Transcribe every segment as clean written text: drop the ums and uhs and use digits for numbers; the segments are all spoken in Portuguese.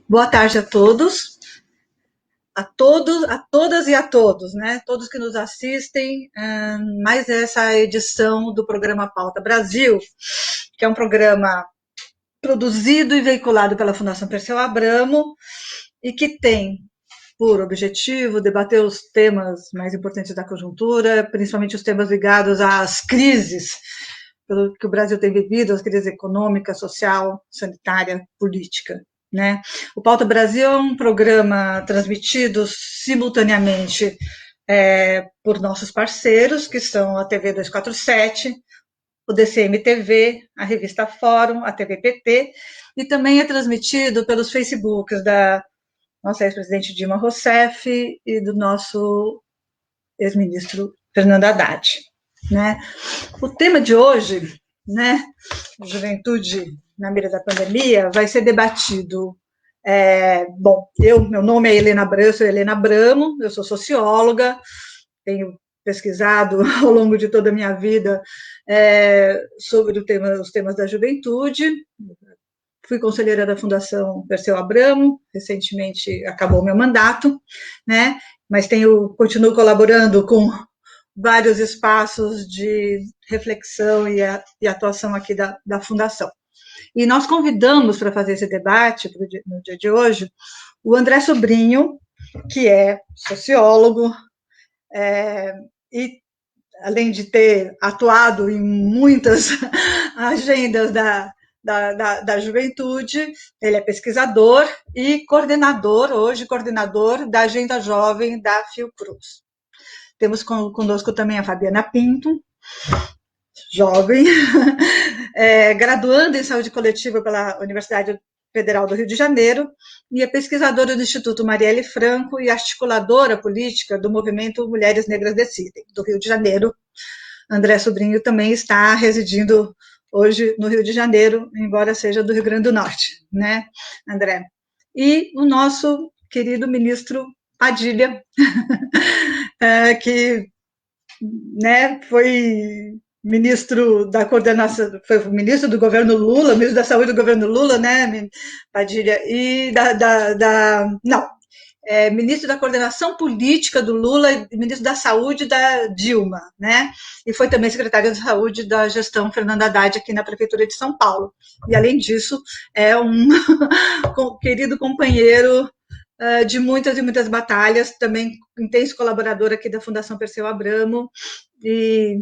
Boa tarde a todos, a todas e a todos, né? Todos que nos assistem, mais essa edição do programa Pauta Brasil, que é um programa produzido e veiculado pela Fundação Perseu Abramo e que tem por objetivo debater os temas mais importantes da conjuntura, principalmente os temas ligados às crises que o Brasil tem vivido, as crises econômica, social, sanitária, política. Né? O Pauta Brasil é um programa transmitido simultaneamente por nossos parceiros, que são a TV 247, o DCM-TV, a revista Fórum, a TV PT, e também é transmitido pelos Facebooks da nossa ex-presidente Dilma Rousseff e do nosso ex-ministro Fernando Haddad. Né? O tema de hoje, né, Juventude na mira da pandemia, vai ser debatido. Meu nome é Helena Abramo, eu sou Helena Abramo, eu sou socióloga, tenho pesquisado ao longo de toda a minha vida sobre os temas da juventude. Fui conselheira da Fundação Perseu Abramo, recentemente acabou meu mandato, né? Mas continuo colaborando com vários espaços de reflexão e atuação aqui da Fundação. E nós convidamos para fazer esse debate no dia de hoje o André Sobrinho, que é sociólogo, e além de ter atuado em muitas agendas da juventude, ele é pesquisador e hoje coordenador da Agenda Jovem da Fiocruz. Temos conosco também a Fabiana Pinto, jovem, graduanda em saúde coletiva pela Universidade Federal do Rio de Janeiro, e é pesquisadora do Instituto Marielle Franco e articuladora política do movimento Mulheres Negras Decidem, do Rio de Janeiro. André Sobrinho também está residindo hoje no Rio de Janeiro, embora seja do Rio Grande do Norte, né, André? E o nosso querido ministro Padilha, que, né, foi ministro da coordenação, foi ministro do governo Lula, ministro da saúde do governo Lula, né, Padilha, e ministro da coordenação política do Lula e ministro da saúde da Dilma, né, e foi também secretário de saúde da gestão Fernando Haddad aqui na prefeitura de São Paulo, e além disso é um querido companheiro de muitas e muitas batalhas, também intenso colaborador aqui da Fundação Perseu Abramo, e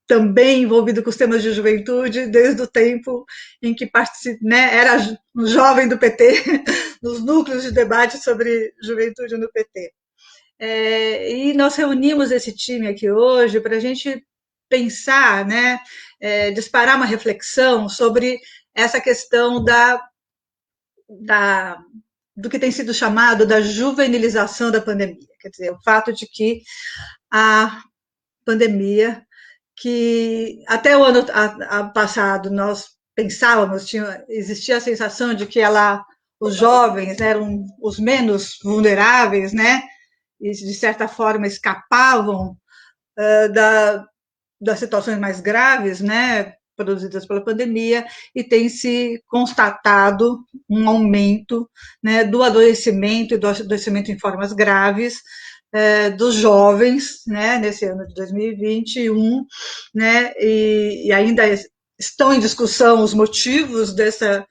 também envolvido com os temas de juventude, desde o tempo em que era um jovem do PT, nos núcleos de debate sobre juventude no PT. E nós reunimos esse time aqui hoje para a gente pensar, né, disparar uma reflexão sobre essa questão do que tem sido chamado da juvenilização da pandemia, quer dizer, o fato de que a pandemia, que até o ano passado nós pensávamos, existia a sensação de que os jovens eram os menos vulneráveis, né, e de certa forma escapavam das situações mais graves, né, produzidas pela pandemia, e tem se constatado um aumento, né, do adoecimento e do adoecimento em formas graves dos jovens, né, nesse ano de 2021, né, e ainda estão em discussão os motivos dessa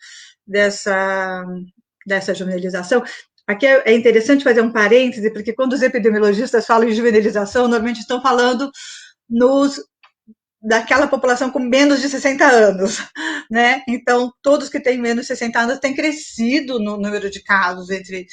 juvenilização. Aqui é interessante fazer um parêntese, porque quando os epidemiologistas falam em juvenilização, normalmente estão falando daquela população com menos de 60 anos, né? Então, todos que têm menos de 60 anos têm crescido no número de casos entre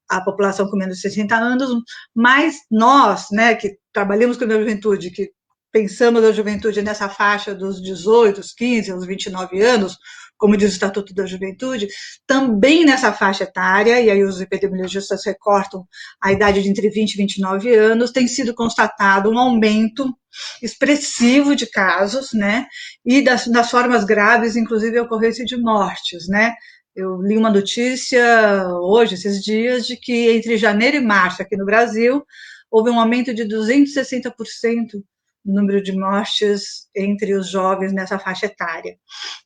a população com menos de 60 anos, mas nós, né, que trabalhamos com a juventude, que pensamos a juventude nessa faixa dos 18, os 15, aos 29 anos, como diz o Estatuto da Juventude, também nessa faixa etária, e aí os epidemiologistas recortam a idade de entre 20 e 29 anos, tem sido constatado um aumento expressivo de casos, né, e das formas graves, inclusive a ocorrência de mortes, né. Eu li uma notícia hoje, esses dias, de que entre janeiro e março, aqui no Brasil, houve um aumento de 260% no número de mortes entre os jovens nessa faixa etária,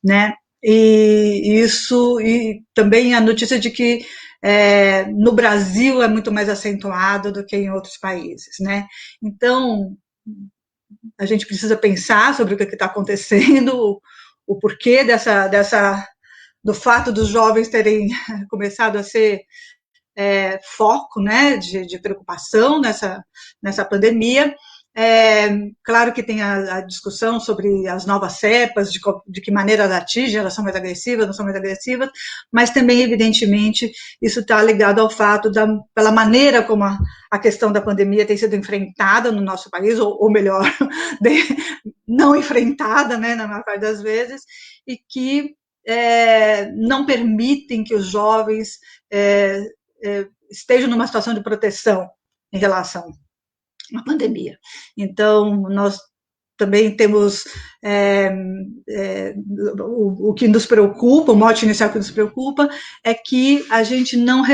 né? E isso, e também a notícia de que no Brasil é muito mais acentuado do que em outros países, né? Então, a gente precisa pensar sobre o que está acontecendo, o porquê do fato dos jovens terem começado a ser foco, né, de preocupação nessa pandemia. Claro que tem a discussão sobre as novas cepas, de que maneira elas atingem, elas são mais agressivas, não são mais agressivas, mas também, evidentemente, isso está ligado ao fato pela maneira como a questão da pandemia tem sido enfrentada no nosso país, ou melhor, não enfrentada, né, na maior parte das vezes, e que não permitem que os jovens estejam numa situação de proteção em relação à pandemia. Então, nós também temos o que nos preocupa, o mote inicial que nos preocupa é que a gente não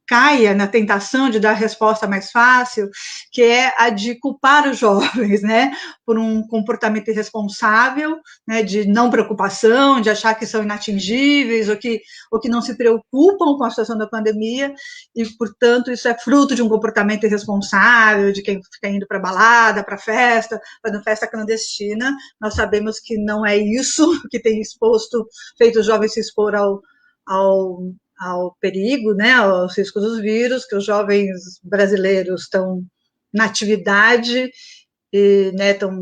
caia na tentação de dar a resposta mais fácil, que é a de culpar os jovens, né, por um comportamento irresponsável, né, de não preocupação, de achar que são inatingíveis, ou que não se preocupam com a situação da pandemia, e, portanto, isso é fruto de um comportamento irresponsável, de quem fica indo para balada, para festa, fazendo festa clandestina. Nós sabemos que não é isso que tem feito os jovens se expor ao perigo, né, aos riscos dos vírus, que os jovens brasileiros estão na atividade e, né, estão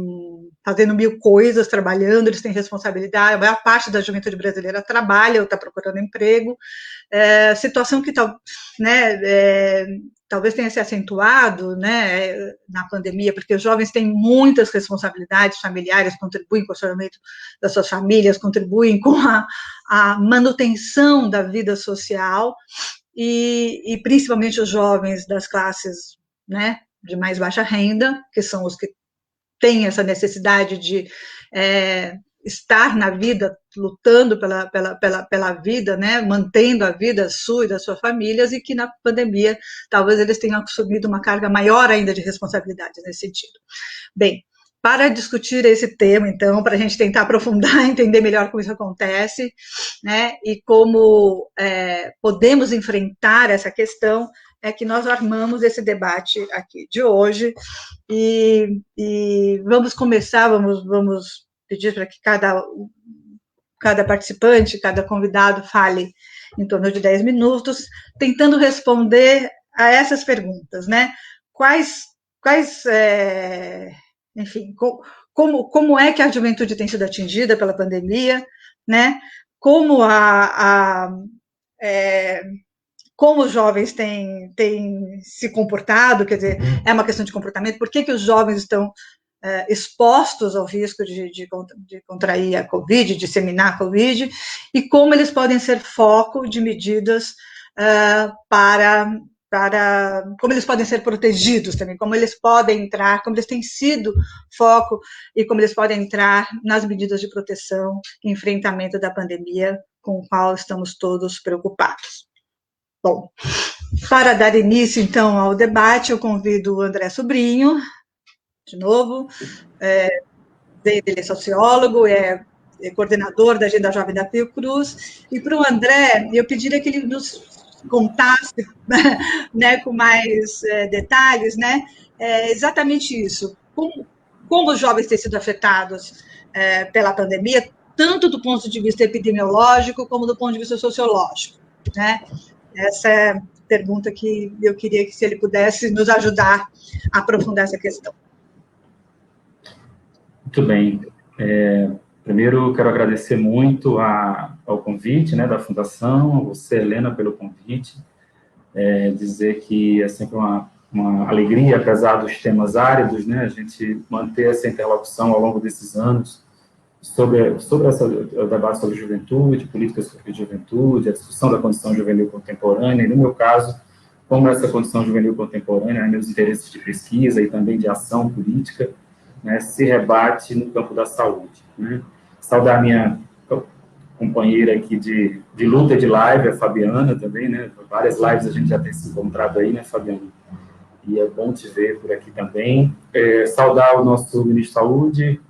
fazendo mil coisas, trabalhando, eles têm responsabilidade, a maior parte da juventude brasileira trabalha ou está procurando emprego, situação que talvez tenha se acentuado, né, na pandemia, porque os jovens têm muitas responsabilidades familiares, contribuem com o funcionamento das suas famílias, contribuem com a manutenção da vida social, e principalmente os jovens das classes, né, de mais baixa renda, que são os que têm essa necessidade de estar na vida, lutando pela vida, né, mantendo a vida sua e das suas famílias, e que na pandemia talvez eles tenham assumido uma carga maior ainda de responsabilidade nesse sentido. Bem, para discutir esse tema, então, para a gente tentar aprofundar, entender melhor como isso acontece, né, e como podemos enfrentar essa questão, é que nós armamos esse debate aqui de hoje, e vamos começar, vamos pedir para que cada participante, cada convidado fale em torno de 10 minutos, tentando responder a essas perguntas, né? Enfim, como é que a juventude tem sido atingida pela pandemia, né? Como como os jovens têm se comportado, quer dizer, é uma questão de comportamento, por que os jovens estão expostos ao risco de contrair a Covid, disseminar a Covid, e como eles podem ser foco de medidas como eles podem ser protegidos também, como eles podem entrar, como eles têm sido foco, e como eles podem entrar nas medidas de proteção e enfrentamento da pandemia com o qual estamos todos preocupados. Bom, para dar início, então, ao debate, eu convido o André Sobrinho, de novo, ele é sociólogo, é coordenador da Agenda Jovem da Fiocruz, e para o André, eu pediria que ele nos contasse, né, com mais detalhes, né, exatamente isso, como os jovens têm sido afetados pela pandemia, tanto do ponto de vista epidemiológico, como do ponto de vista sociológico, né? Essa é a pergunta que eu queria que, se ele pudesse nos ajudar a aprofundar essa questão. Muito bem. Primeiro, quero agradecer muito ao convite, né, da Fundação, a você, Helena, pelo convite. Dizer que é sempre uma alegria, apesar dos temas áridos, né, a gente manter essa interlocução ao longo desses anos sobre o debate sobre juventude, políticas sobre juventude, a discussão da condição juvenil contemporânea, e, no meu caso, como essa condição juvenil contemporânea, meus interesses de pesquisa e também de ação política, né, se rebate no campo da saúde. Né. Saudar a minha companheira aqui de luta de live, a Fabiana também, né, várias lives a gente já tem se encontrado aí, né, Fabiana? E é bom te ver por aqui também. Saudar o nosso ministro da Saúde,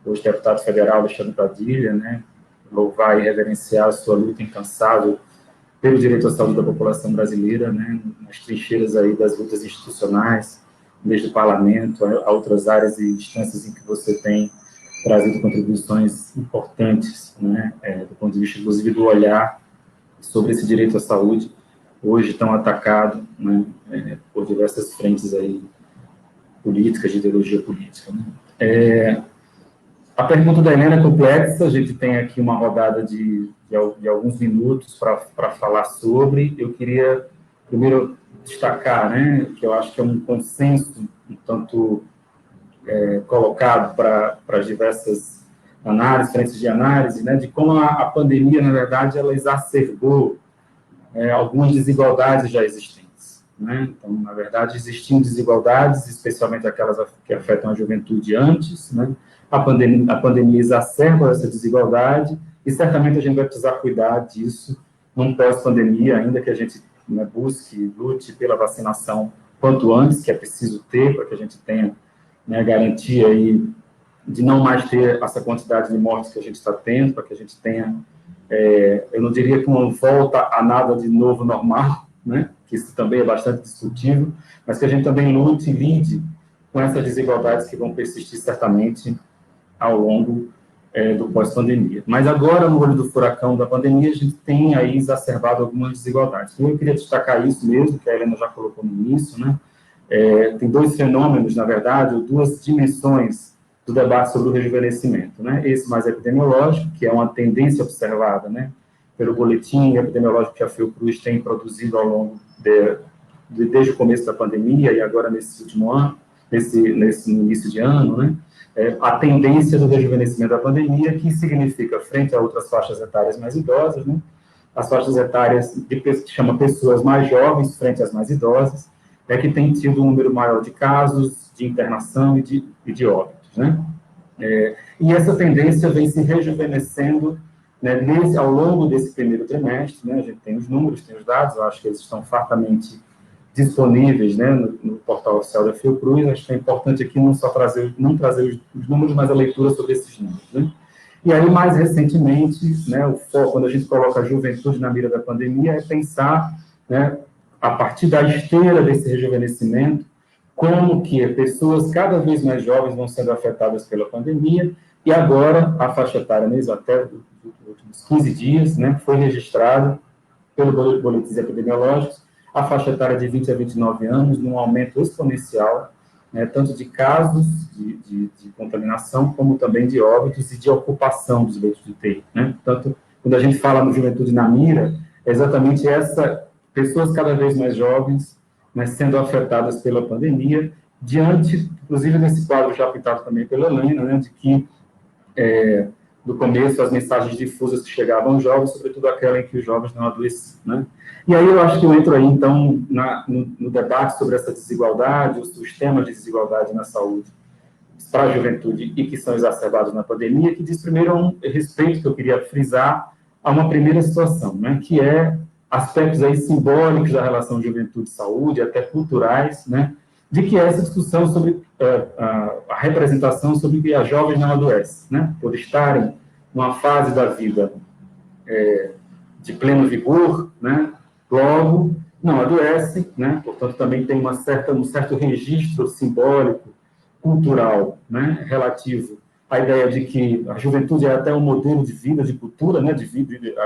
hoje deputado federal Alexandre Padilha, né, louvar e reverenciar a sua luta incansável pelo direito à saúde da população brasileira, né, nas trincheiras aí das lutas institucionais, desde o parlamento a outras áreas e instâncias em que você tem trazido contribuições importantes, né, do ponto de vista, inclusive, do olhar sobre esse direito à saúde, hoje tão atacado, né, por diversas frentes aí políticas, de ideologia política. Né. A pergunta da Helena é complexa, a gente tem aqui uma rodada de alguns minutos para falar sobre. Eu queria, primeiro, destacar, né, que eu acho que é um consenso, um tanto colocado para as diversas análises, frentes de análise, né, de como a pandemia, na verdade, ela exacerbou algumas desigualdades já existentes. Né? Então, na verdade, existiam desigualdades, especialmente aquelas que afetam a juventude antes, né? A pandemia exacerba essa desigualdade e certamente a gente vai precisar cuidar disso num pós-pandemia, ainda que a gente, né, busque, lute pela vacinação quanto antes, que é preciso ter para que a gente tenha, né, garantia aí de não mais ter essa quantidade de mortes que a gente está tendo, para que a gente tenha, eu não diria que uma volta a nada de novo normal, né, que isso também é bastante discutível, mas que a gente também lute e lide com essas desigualdades que vão persistir certamente ao longo do pós-pandemia. Mas agora, no olho do furacão da pandemia, a gente tem aí exacerbado algumas desigualdades. Eu queria destacar isso mesmo, que a Helena já colocou no início, né? Tem dois fenômenos, na verdade, ou duas dimensões do debate sobre o rejuvenescimento, né? Esse mais epidemiológico, que é uma tendência observada, né, pelo boletim epidemiológico que a Fiocruz tem produzido ao longo desde o começo da pandemia e agora nesse último ano, nesse início de ano, né? A tendência do rejuvenescimento da pandemia, que significa, frente a outras faixas etárias mais idosas, né, as faixas etárias que chama pessoas mais jovens frente às mais idosas, que tem tido um número maior de casos, de internação e de óbitos. Né? E essa tendência vem se rejuvenescendo, né, ao longo desse primeiro trimestre. Né, a gente tem os números, tem os dados, eu acho que eles estão fartamente disponíveis, né, no portal oficial da Fiocruz. Acho que é importante aqui não trazer os números, mas a leitura sobre esses números. Né? E aí, mais recentemente, né, o foco, quando a gente coloca a juventude na mira da pandemia, é pensar, né, a partir da esteira desse rejuvenescimento, como que pessoas cada vez mais jovens vão sendo afetadas pela pandemia, e agora a faixa etária, mesmo até os últimos 15 dias, né, foi registrada pelo boletins epidemiológicos, a faixa etária de 20 a 29 anos, num aumento exponencial, né, tanto de casos de contaminação, como também de óbitos e de ocupação dos leitos de UTI. Né? Portanto, quando a gente fala no Juventude na Mira, é exatamente essa, pessoas cada vez mais jovens, né, sendo afetadas pela pandemia, diante, inclusive, desse quadro já pintado também pela Helena, né, de que, do começo, as mensagens difusas que chegavam aos jovens, sobretudo aquela em que os jovens não adoeciam. Né? E aí eu acho que eu entro aí, então, no debate sobre essa desigualdade, os temas de desigualdade na saúde para a juventude e que são exacerbados na pandemia, que diz primeiro a um respeito que eu queria frisar a uma primeira situação, né, que é aspectos aí simbólicos da relação juventude-saúde, até culturais, né, de que é essa discussão sobre a representação sobre que as jovens não adoecem, né, por estarem numa fase da vida de pleno vigor, né, logo não adoecem, né, portanto também tem um certo registro simbólico, cultural, né, relativo à ideia de que a juventude é até um modelo de vida, de cultura, né,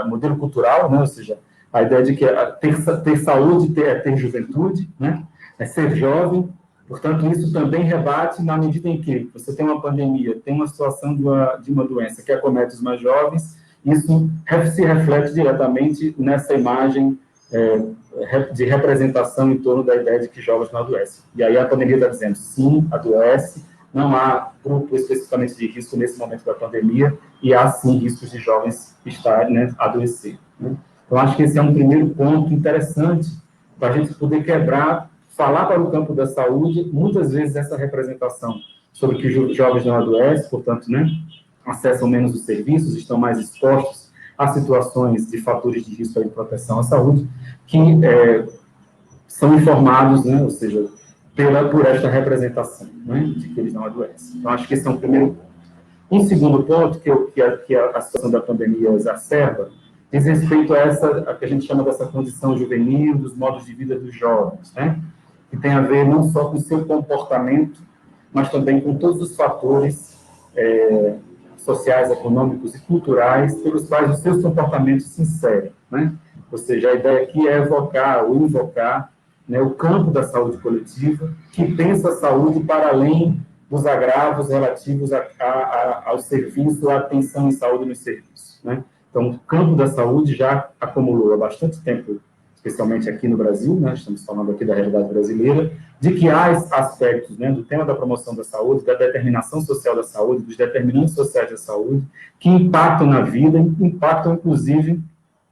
modelo cultural, né, ou seja, a ideia de que ter saúde é ter juventude, né, é ser jovem. Portanto, isso também rebate na medida em que você tem uma pandemia, tem uma situação de uma doença que acomete os mais jovens, isso se reflete diretamente nessa imagem de representação em torno da ideia de que jovens não adoecem. E aí a pandemia está dizendo, sim, adoece, não há grupo especificamente de risco nesse momento da pandemia, e há, sim, riscos de jovens estarem, né, adoecer. Né? Então, acho que esse é um primeiro ponto interessante para a gente poder quebrar, falar para o campo da saúde, muitas vezes essa representação sobre que os jovens não adoecem, portanto, né, acessam menos os serviços, estão mais expostos a situações de fatores de risco de proteção à saúde, que são informados, né, ou seja, por esta representação, né, de que eles não adoecem. Então, acho que esse é um primeiro ponto. Um segundo ponto que a situação da pandemia exacerba diz respeito a que a gente chama dessa condição juvenil, dos modos de vida dos jovens, né? Que tem a ver não só com o seu comportamento, mas também com todos os fatores sociais, econômicos e culturais pelos quais os seus comportamentos se inserem, né? Ou seja, a ideia aqui é evocar ou invocar, né, o campo da saúde coletiva, que pensa a saúde para além dos agravos relativos ao serviço, à atenção em saúde nos serviços, né? Então, o campo da saúde já acumulou há bastante tempo, especialmente aqui no Brasil, né? Estamos falando aqui da realidade brasileira, de que há aspectos, né, do tema da promoção da saúde, da determinação social da saúde, dos determinantes sociais da saúde, que impactam na vida, impactam, inclusive,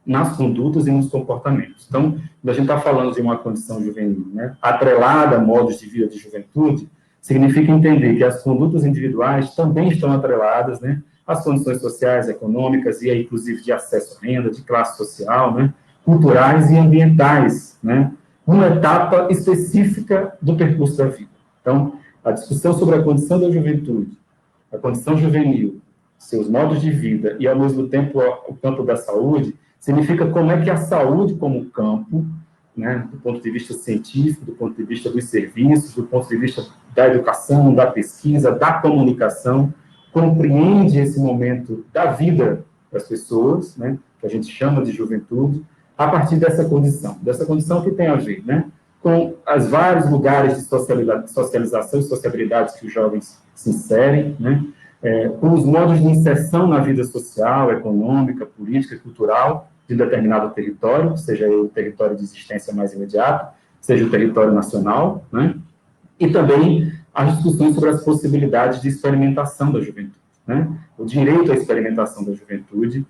nas condutas e nos comportamentos. Então, quando a gente está falando de uma condição juvenil, né, atrelada a modos de vida de juventude, significa entender que as condutas individuais também estão atreladas, né, às condições sociais, econômicas e, inclusive, de acesso à renda, de classe social, né, culturais e ambientais, né, uma etapa específica do percurso da vida. Então, a discussão sobre a condição da juventude, a condição juvenil, seus modos de vida e, ao mesmo tempo, o campo da saúde, significa como é que a saúde como campo, né, do ponto de vista científico, do ponto de vista dos serviços, do ponto de vista da educação, da pesquisa, da comunicação, compreende esse momento da vida das pessoas, né, que a gente chama de juventude, a partir dessa condição que tem a ver, né, com os vários lugares de socialização e sociabilidades que os jovens se inserem, né, com os modos de inserção na vida social, econômica, política e cultural de determinado território, seja o território de existência mais imediato, seja o território nacional, né, e também as discussões sobre as possibilidades de experimentação da juventude, né, o direito à experimentação da juventude,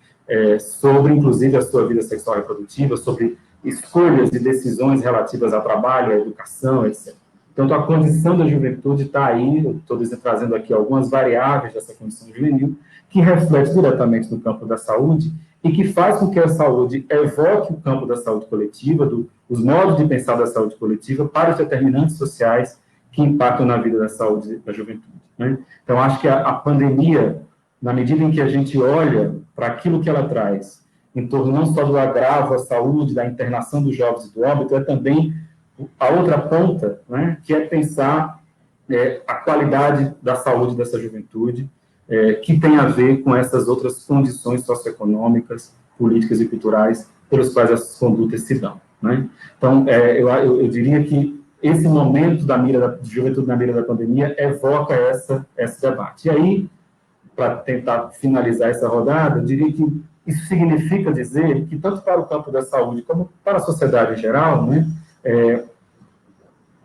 sobre, inclusive, a sua vida sexual e reprodutiva, sobre escolhas e decisões relativas ao trabalho, à educação, etc. Então, a condição da juventude está aí, eu estou trazendo aqui algumas variáveis dessa condição juvenil, que reflete diretamente no campo da saúde e que faz com que a saúde evoque o campo da saúde coletiva, os modos de pensar da saúde coletiva para os determinantes sociais que impactam na vida da saúde da juventude, né? Então, acho que a pandemia, na medida em que a gente olha para aquilo que ela traz, em torno não só do agravo à saúde, da internação dos jovens e do óbito, é também a outra ponta, né, que é pensar a qualidade da saúde dessa juventude, que tem a ver com essas outras condições socioeconômicas, políticas e culturais pelos quais essas condutas se dão, né? Então, eu diria que esse momento de juventude na mira da pandemia evoca esse debate. E aí, para tentar finalizar essa rodada, eu diria que isso significa dizer que, tanto para o campo da saúde como para a sociedade em geral, né,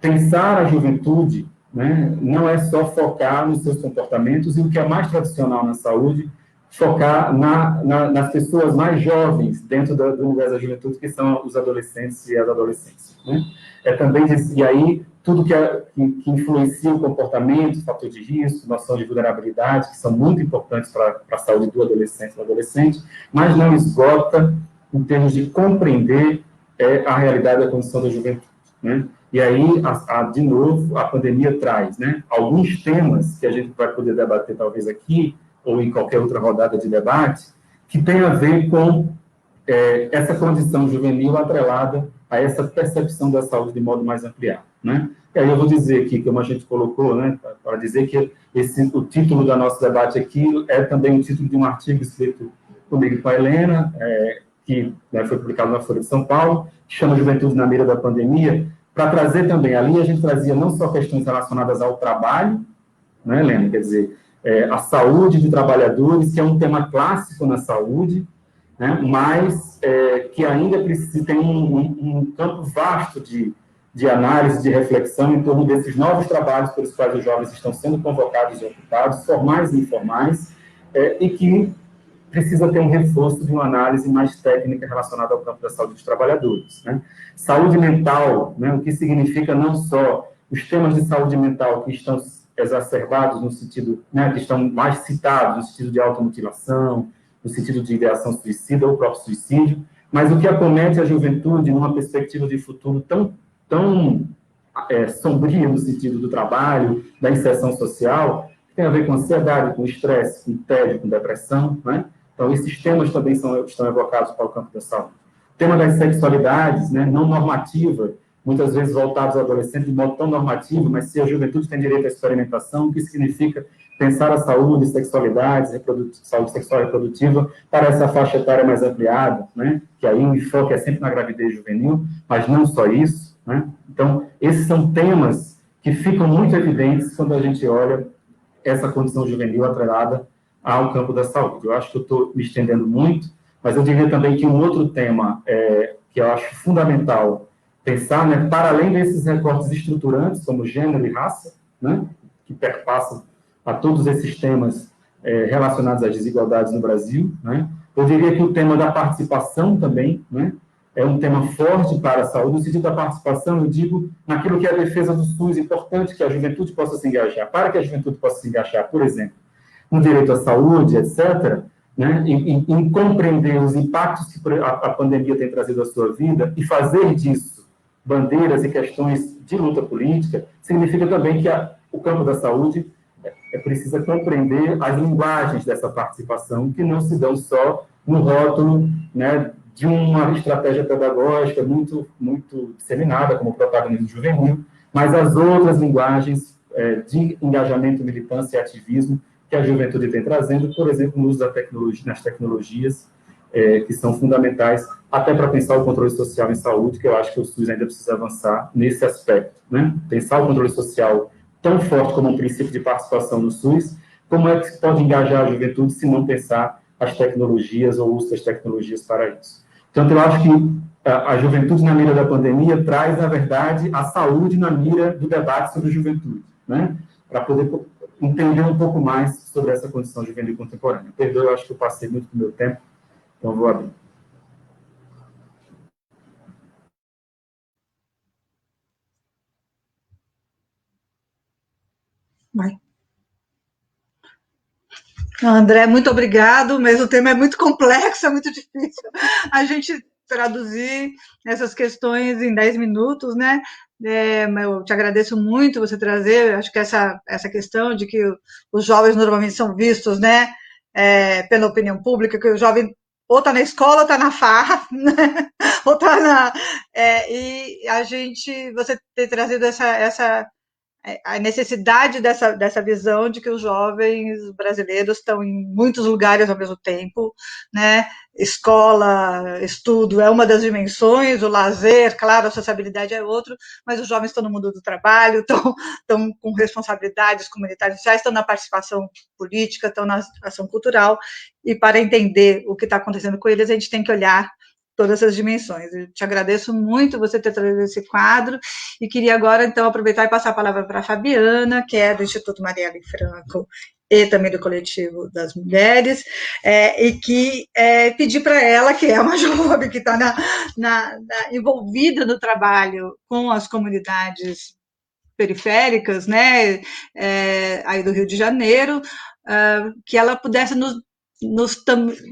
pensar a juventude, né, não é só focar nos seus comportamentos e o que é mais tradicional na saúde, focar nas pessoas mais jovens dentro do universo da juventude, que são os adolescentes e as adolescentes, né? Também, e aí, tudo que influencia o comportamento, fator de risco, noção de vulnerabilidade, que são muito importantes para a saúde do adolescente e do adolescente, mas não esgota em termos de compreender a realidade da condição da juventude, né? E aí, de novo, a pandemia traz, né, alguns temas que a gente vai poder debater talvez aqui, ou em qualquer outra rodada de debate, que tem a ver com essa condição juvenil atrelada a essa percepção da saúde de modo mais ampliado, né? E aí eu vou dizer aqui, como a gente colocou, né, para dizer que o título do nosso debate aqui é também o título de um artigo escrito comigo e com a Helena, que, né, foi publicado na Folha de São Paulo, que chama Juventude na Mira da Pandemia, para trazer também, ali a gente trazia não só questões relacionadas ao trabalho, né, Helena, quer dizer, a saúde de trabalhadores, que é um tema clássico na saúde, né, mas que ainda tem um campo vasto de análise, de reflexão em torno desses novos trabalhos pelos quais os jovens estão sendo convocados e ocupados, formais e informais, e que precisa ter um reforço de uma análise mais técnica relacionada ao campo da saúde dos trabalhadores, né? Saúde mental, né, o que significa não só os temas de saúde mental que estão exacerbados no sentido, né, que estão mais citados no sentido de automutilação, no sentido de ideação suicida ou próprio suicídio, mas o que acomete a juventude numa perspectiva de futuro tão sombria no sentido do trabalho, da inserção social, tem a ver com ansiedade, com estresse, com tédio, com depressão, né? Então, esses temas também estão evocados para o campo da saúde. O tema das sexualidades, né, não normativa, muitas vezes voltados ao adolescente de modo tão normativo, mas se a juventude tem direito à experimentação, o que significa pensar a saúde, sexualidades, saúde sexual e reprodutiva para essa faixa etária mais ampliada, né? Que aí o enfoque é sempre na gravidez juvenil, mas não só isso, né? Então, esses são temas que ficam muito evidentes quando a gente olha essa condição juvenil atrelada ao campo da saúde. Eu acho que eu estou me estendendo muito, mas eu diria também que um outro tema que eu acho fundamental pensar, né, para além desses recortes estruturantes, como gênero e raça, né, que perpassam a todos esses temas relacionados às desigualdades no Brasil, né, eu diria que o tema da participação também, né, é um tema forte para a saúde. No sentido da participação, eu digo naquilo que é a defesa do SUS, importante que a juventude possa se engajar. Para que a juventude possa se engajar, por exemplo, no direito à saúde, etc., né, em compreender os impactos que a pandemia tem trazido à sua vida e fazer disso bandeiras e questões de luta política, significa também que o campo da saúde precisa compreender as linguagens dessa participação, que não se dão só no rótulo, né, de uma estratégia pedagógica muito, muito disseminada, como o protagonismo juvenil, mas as outras linguagens de engajamento, militância e ativismo que a juventude tem trazendo, por exemplo, no uso da tecnologia, nas tecnologias, que são fundamentais até para pensar o controle social em saúde, que eu acho que o SUS ainda precisa avançar nesse aspecto, né? Pensar o controle social tão forte como um princípio de participação no SUS, como é que se pode engajar a juventude se não pensar as tecnologias ou o uso das tecnologias para isso? Portanto, eu acho que a juventude na mira da pandemia traz, na verdade, a saúde na mira do debate sobre juventude, né? Para poder entender um pouco mais sobre essa condição juvenil contemporânea. Perdoe, eu acho que eu passei muito do meu tempo, então vou abrir. Vai. André, muito obrigado, mas o tema é muito complexo, é muito difícil a gente traduzir essas questões em 10 minutos, né? Eu te agradeço muito você trazer, acho que essa questão de que os jovens normalmente são vistos, né, pela opinião pública, que o jovem ou está na escola ou está na farra, né? Ou está na... e a gente, você ter trazido a necessidade dessa visão de que os jovens brasileiros estão em muitos lugares ao mesmo tempo, né? Escola, estudo é uma das dimensões, o lazer, claro, a sociabilidade é outro, mas os jovens estão no mundo do trabalho, estão com responsabilidades comunitárias, já estão na participação política, estão na ação cultural, e para entender o que está acontecendo com eles, a gente tem que olhar todas essas dimensões. Eu te agradeço muito você ter trazido esse quadro e queria agora, então, aproveitar e passar a palavra para a Fabiana, que é do Instituto Marielle Franco e também do Coletivo das Mulheres, e que pedir para ela, que é uma jovem que está envolvida no trabalho com as comunidades periféricas, né, aí do Rio de Janeiro, que ela pudesse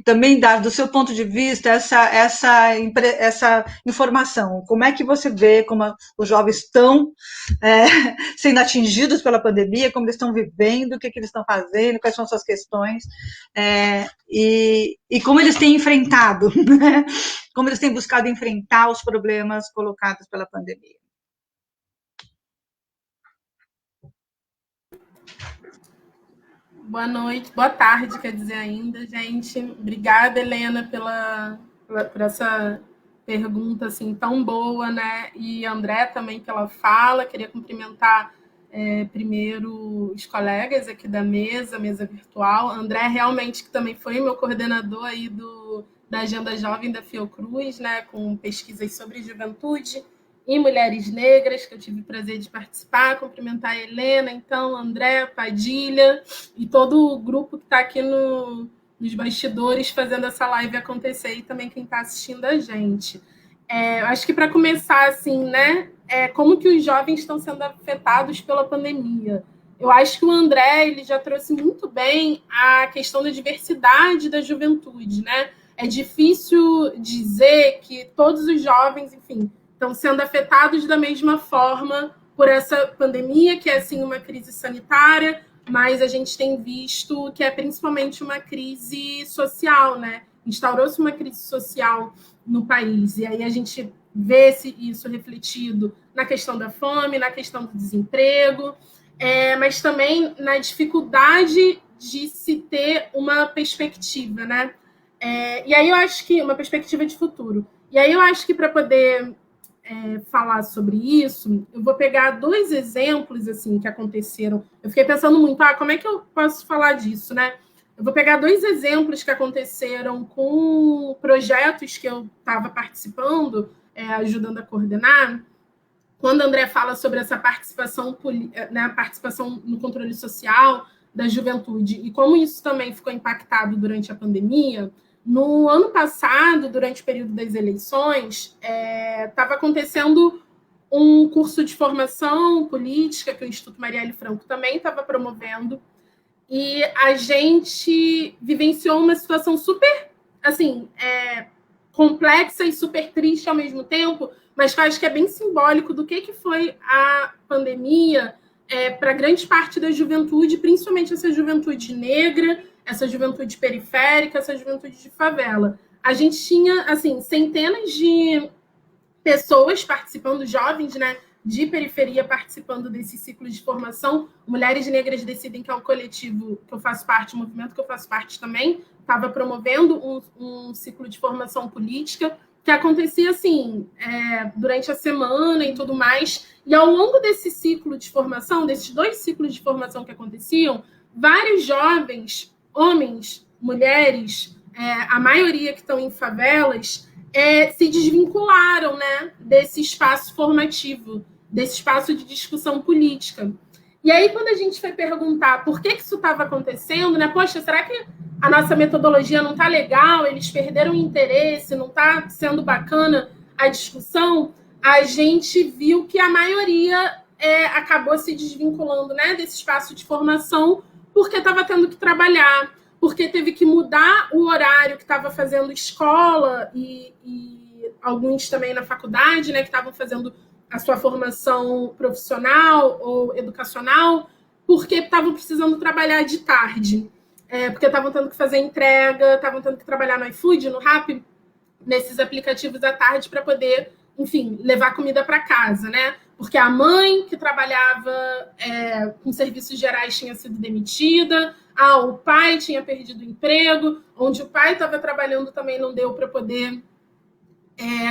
também dar, do seu ponto de vista, essa informação. Como é que você vê como os jovens estão sendo atingidos pela pandemia, como eles estão vivendo, o que eles estão fazendo, quais são suas questões, e como eles têm enfrentado, né? Como eles têm buscado enfrentar os problemas colocados pela pandemia. Boa noite, boa tarde, quer dizer ainda, gente. Obrigada, Helena, por essa pergunta assim tão boa, né? E André também pela fala. Queria cumprimentar primeiro os colegas aqui da mesa virtual. André realmente que também foi meu coordenador aí da Agenda Jovem da Fiocruz, né? Com pesquisas sobre juventude e mulheres negras, que eu tive o prazer de participar, cumprimentar a Helena, então, André, Padilha, e todo o grupo que está aqui nos bastidores fazendo essa live acontecer, e também quem está assistindo a gente. Acho que para começar, assim, né, como que os jovens estão sendo afetados pela pandemia? Eu acho que o André ele já trouxe muito bem a questão da diversidade da juventude, né? É difícil dizer que todos os jovens, enfim, estão sendo afetados da mesma forma por essa pandemia, que é, assim, uma crise sanitária, mas a gente tem visto que é principalmente uma crise social, né? Instaurou-se uma crise social no país, e aí a gente vê isso refletido na questão da fome, na questão do desemprego, mas também na dificuldade de se ter uma perspectiva, né? E aí eu acho que uma perspectiva de futuro. E aí eu acho que para poder falar sobre isso, eu vou pegar 2 exemplos assim que aconteceram. Eu fiquei pensando muito, como é que eu posso falar disso, né? Eu vou pegar 2 exemplos que aconteceram com projetos que eu estava participando, ajudando a coordenar. Quando o André fala sobre essa participação, né, participação no controle social da juventude e como isso também ficou impactado durante a pandemia, no ano passado, durante o período das eleições, estava acontecendo um curso de formação política que o Instituto Marielle Franco também estava promovendo, e a gente vivenciou uma situação super, assim, complexa e super triste ao mesmo tempo, mas que eu acho que é bem simbólico do que foi a pandemia para grande parte da juventude, principalmente essa juventude negra, essa juventude periférica, essa juventude de favela. A gente tinha, assim, centenas de pessoas participando, jovens, né, de periferia participando desse ciclo de formação. Mulheres Negras Decidem, que é o coletivo que eu faço parte, o movimento que eu faço parte também, estava promovendo um ciclo de formação política que acontecia assim, durante a semana e tudo mais. E ao longo desse ciclo de formação, desses 2 ciclos de formação que aconteciam, vários jovens, homens, mulheres, a maioria que estão em favelas, se desvincularam, né, desse espaço formativo, desse espaço de discussão política. E aí, quando a gente foi perguntar por que isso estava acontecendo, né? Poxa, será que a nossa metodologia não está legal? Eles perderam o interesse, não está sendo bacana a discussão? A gente viu que a maioria acabou se desvinculando, né, desse espaço de formação porque estava tendo que trabalhar, porque teve que mudar o horário que estava fazendo escola e alguns também na faculdade, né, que estavam fazendo a sua formação profissional ou educacional, porque estavam precisando trabalhar de tarde, porque estavam tendo que fazer entrega, estavam tendo que trabalhar no iFood, no Rappi, nesses aplicativos à tarde para poder, enfim, levar comida para casa, né? Porque a mãe que trabalhava com serviços gerais tinha sido demitida, o pai tinha perdido o emprego, onde o pai estava trabalhando também não deu para poder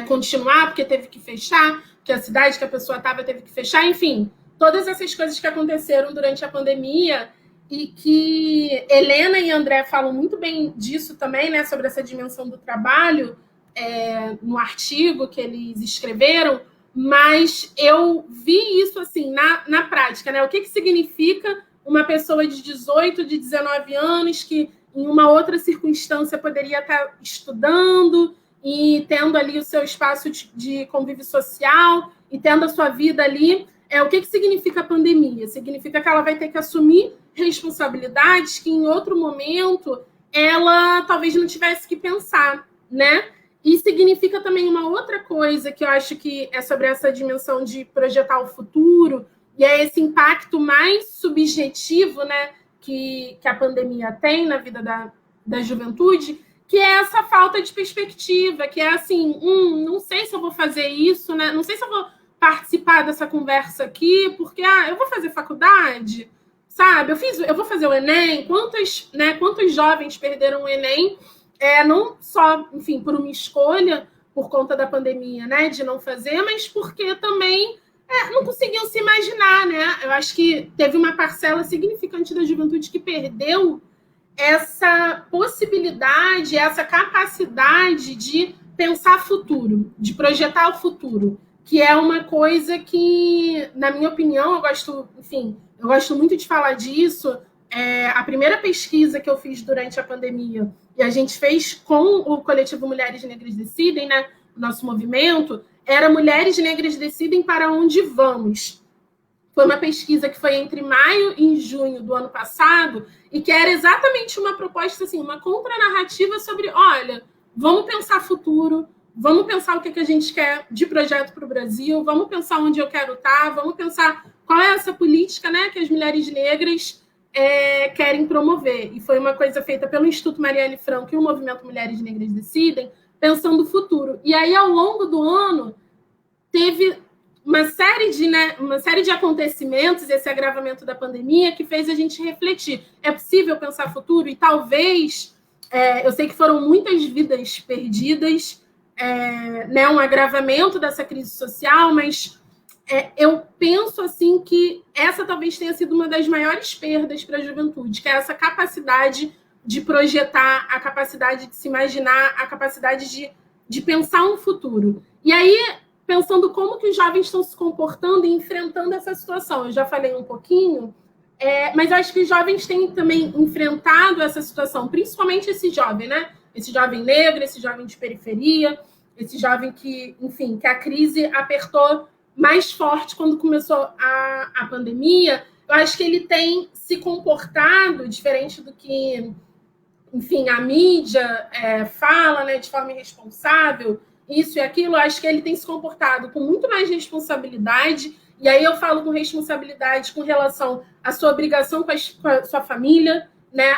continuar, porque teve que fechar, que a cidade que a pessoa estava teve que fechar, enfim, todas essas coisas que aconteceram durante a pandemia e que Helena e André falam muito bem disso também, né, sobre essa dimensão do trabalho, no artigo que eles escreveram, mas eu vi isso assim na prática, né? O que significa uma pessoa de 18, de 19 anos que em uma outra circunstância poderia estar estudando e tendo ali o seu espaço de convívio social e tendo a sua vida ali. O que significa a pandemia? Significa que ela vai ter que assumir responsabilidades que em outro momento ela talvez não tivesse que pensar, né? E significa também uma outra coisa que eu acho que é sobre essa dimensão de projetar o futuro, e é esse impacto mais subjetivo, né, que a pandemia tem na vida da juventude, que é essa falta de perspectiva, que é assim, não sei se eu vou fazer isso, né? Não sei se eu vou participar dessa conversa aqui, porque eu vou fazer faculdade, sabe? Eu vou fazer o Enem. Quantos jovens perderam o Enem? Não só, enfim, por uma escolha, por conta da pandemia, né, de não fazer, mas porque também não conseguiam se imaginar, né? Eu acho que teve uma parcela significante da juventude que perdeu essa possibilidade, essa capacidade de pensar futuro, de projetar o futuro, que é uma coisa que, na minha opinião, eu gosto muito de falar disso. A primeira pesquisa que eu fiz durante a pandemia, e a gente fez com o coletivo Mulheres Negras Decidem, né, o nosso movimento, era Mulheres Negras Decidem para onde vamos. Foi uma pesquisa que foi entre maio e junho do ano passado e que era exatamente uma proposta, assim, uma contranarrativa sobre, olha, vamos pensar futuro, vamos pensar o que a gente quer de projeto para o Brasil, vamos pensar onde eu quero estar, vamos pensar qual é essa política, né, que as mulheres negras querem promover. E foi uma coisa feita pelo Instituto Marielle Franco e o Movimento Mulheres Negras Decidem, pensando o futuro. E aí, ao longo do ano, teve uma série de acontecimentos, esse agravamento da pandemia, que fez a gente refletir. É possível pensar futuro? E talvez, eu sei que foram muitas vidas perdidas, um agravamento dessa crise social, mas eu penso assim que essa talvez tenha sido uma das maiores perdas para a juventude, que é essa capacidade de projetar, a capacidade de se imaginar, a capacidade de pensar um futuro. E aí, pensando como que os jovens estão se comportando e enfrentando essa situação. Eu já falei um pouquinho, mas eu acho que os jovens têm também enfrentado essa situação, principalmente esse jovem, né? Esse jovem negro, esse jovem de periferia, esse jovem que, enfim, que a crise apertou mais forte quando começou a pandemia. Eu acho que ele tem se comportado diferente do que, enfim, a mídia fala, né, de forma irresponsável, isso e aquilo. Eu acho que ele tem se comportado com muito mais responsabilidade, e aí eu falo com responsabilidade com relação à sua obrigação com a sua família, né,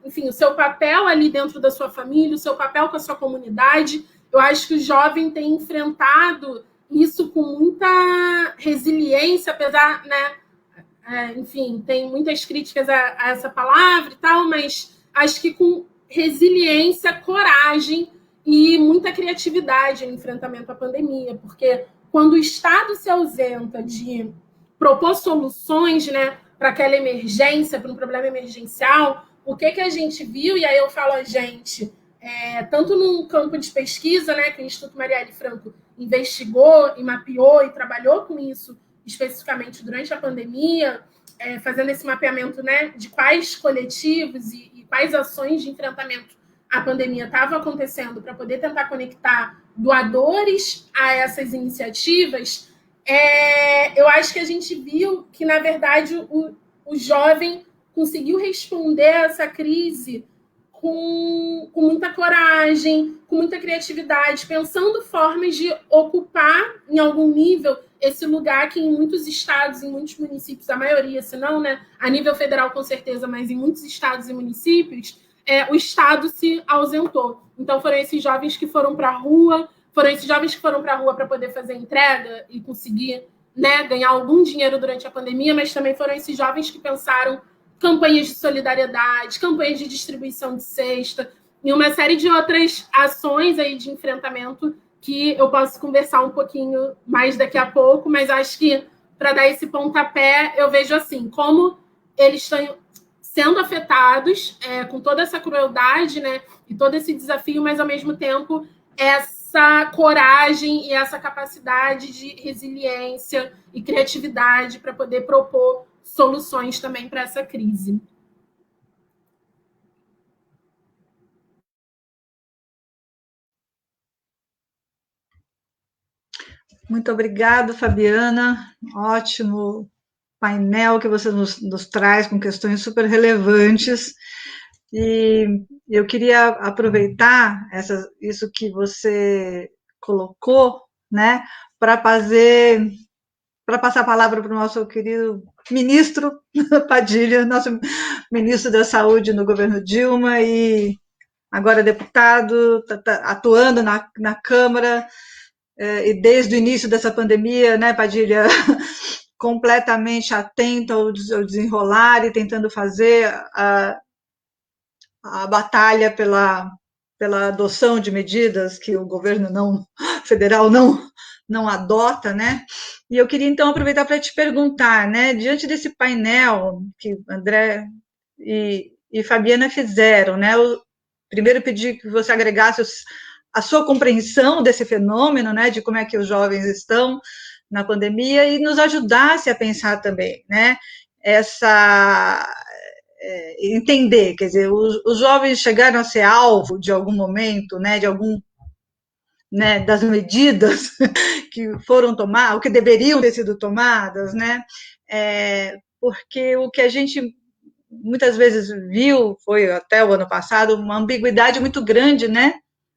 enfim, o seu papel ali dentro da sua família, o seu papel com a sua comunidade. Eu acho que o jovem tem enfrentado isso com muita resiliência, apesar, né, enfim, tem muitas críticas a essa palavra e tal, mas acho que com resiliência, coragem e muita criatividade no enfrentamento à pandemia, porque quando o Estado se ausenta de propor soluções, né, para aquela emergência, para um problema emergencial, o que a gente viu, e aí eu falo a gente, tanto num campo de pesquisa, né, que o Instituto Marielle Franco investigou e mapeou e trabalhou com isso especificamente durante a pandemia, fazendo esse mapeamento, né, de quais coletivos e quais ações de enfrentamento à pandemia estavam acontecendo para poder tentar conectar doadores a essas iniciativas. Eu acho que a gente viu que, na verdade, o jovem conseguiu responder a essa crise com muita coragem, com muita criatividade, pensando formas de ocupar, em algum nível, esse lugar que em muitos estados, em muitos municípios, a maioria, se não, né, a nível federal com certeza, mas em muitos estados e municípios, o Estado se ausentou. Então foram esses jovens que foram para a rua, para poder fazer entrega e conseguir, né, ganhar algum dinheiro durante a pandemia, mas também foram esses jovens que pensaram campanhas de solidariedade, campanhas de distribuição de cesta e uma série de outras ações aí de enfrentamento que eu posso conversar um pouquinho mais daqui a pouco, mas acho que para dar esse pontapé, eu vejo assim, como eles estão sendo afetados com toda essa crueldade, né, e todo esse desafio, mas ao mesmo tempo essa coragem e essa capacidade de resiliência e criatividade para poder propor soluções também para essa crise. Muito obrigada, Fabiana. Ótimo painel que você nos traz com questões super relevantes. E eu queria aproveitar isso que você colocou, né, para passar a palavra para o nosso querido ministro Padilha, nosso ministro da Saúde no governo Dilma e agora deputado, tá atuando na Câmara, e desde o início dessa pandemia, né, Padilha, completamente atento ao desenrolar e tentando fazer a batalha pela adoção de medidas que o governo federal não adota, né? E eu queria, então, aproveitar para te perguntar, né, diante desse painel que André e Fabiana fizeram, né, eu primeiro pedi que você agregasse a sua compreensão desse fenômeno, né, de como é que os jovens estão na pandemia e nos ajudasse a pensar também, né, entender, quer dizer, os jovens chegaram a ser alvo de algum momento, né, das medidas que foram tomadas, o que deveriam ter sido tomadas, né, porque o que a gente muitas vezes viu, foi até o ano passado, uma ambiguidade muito grande, né,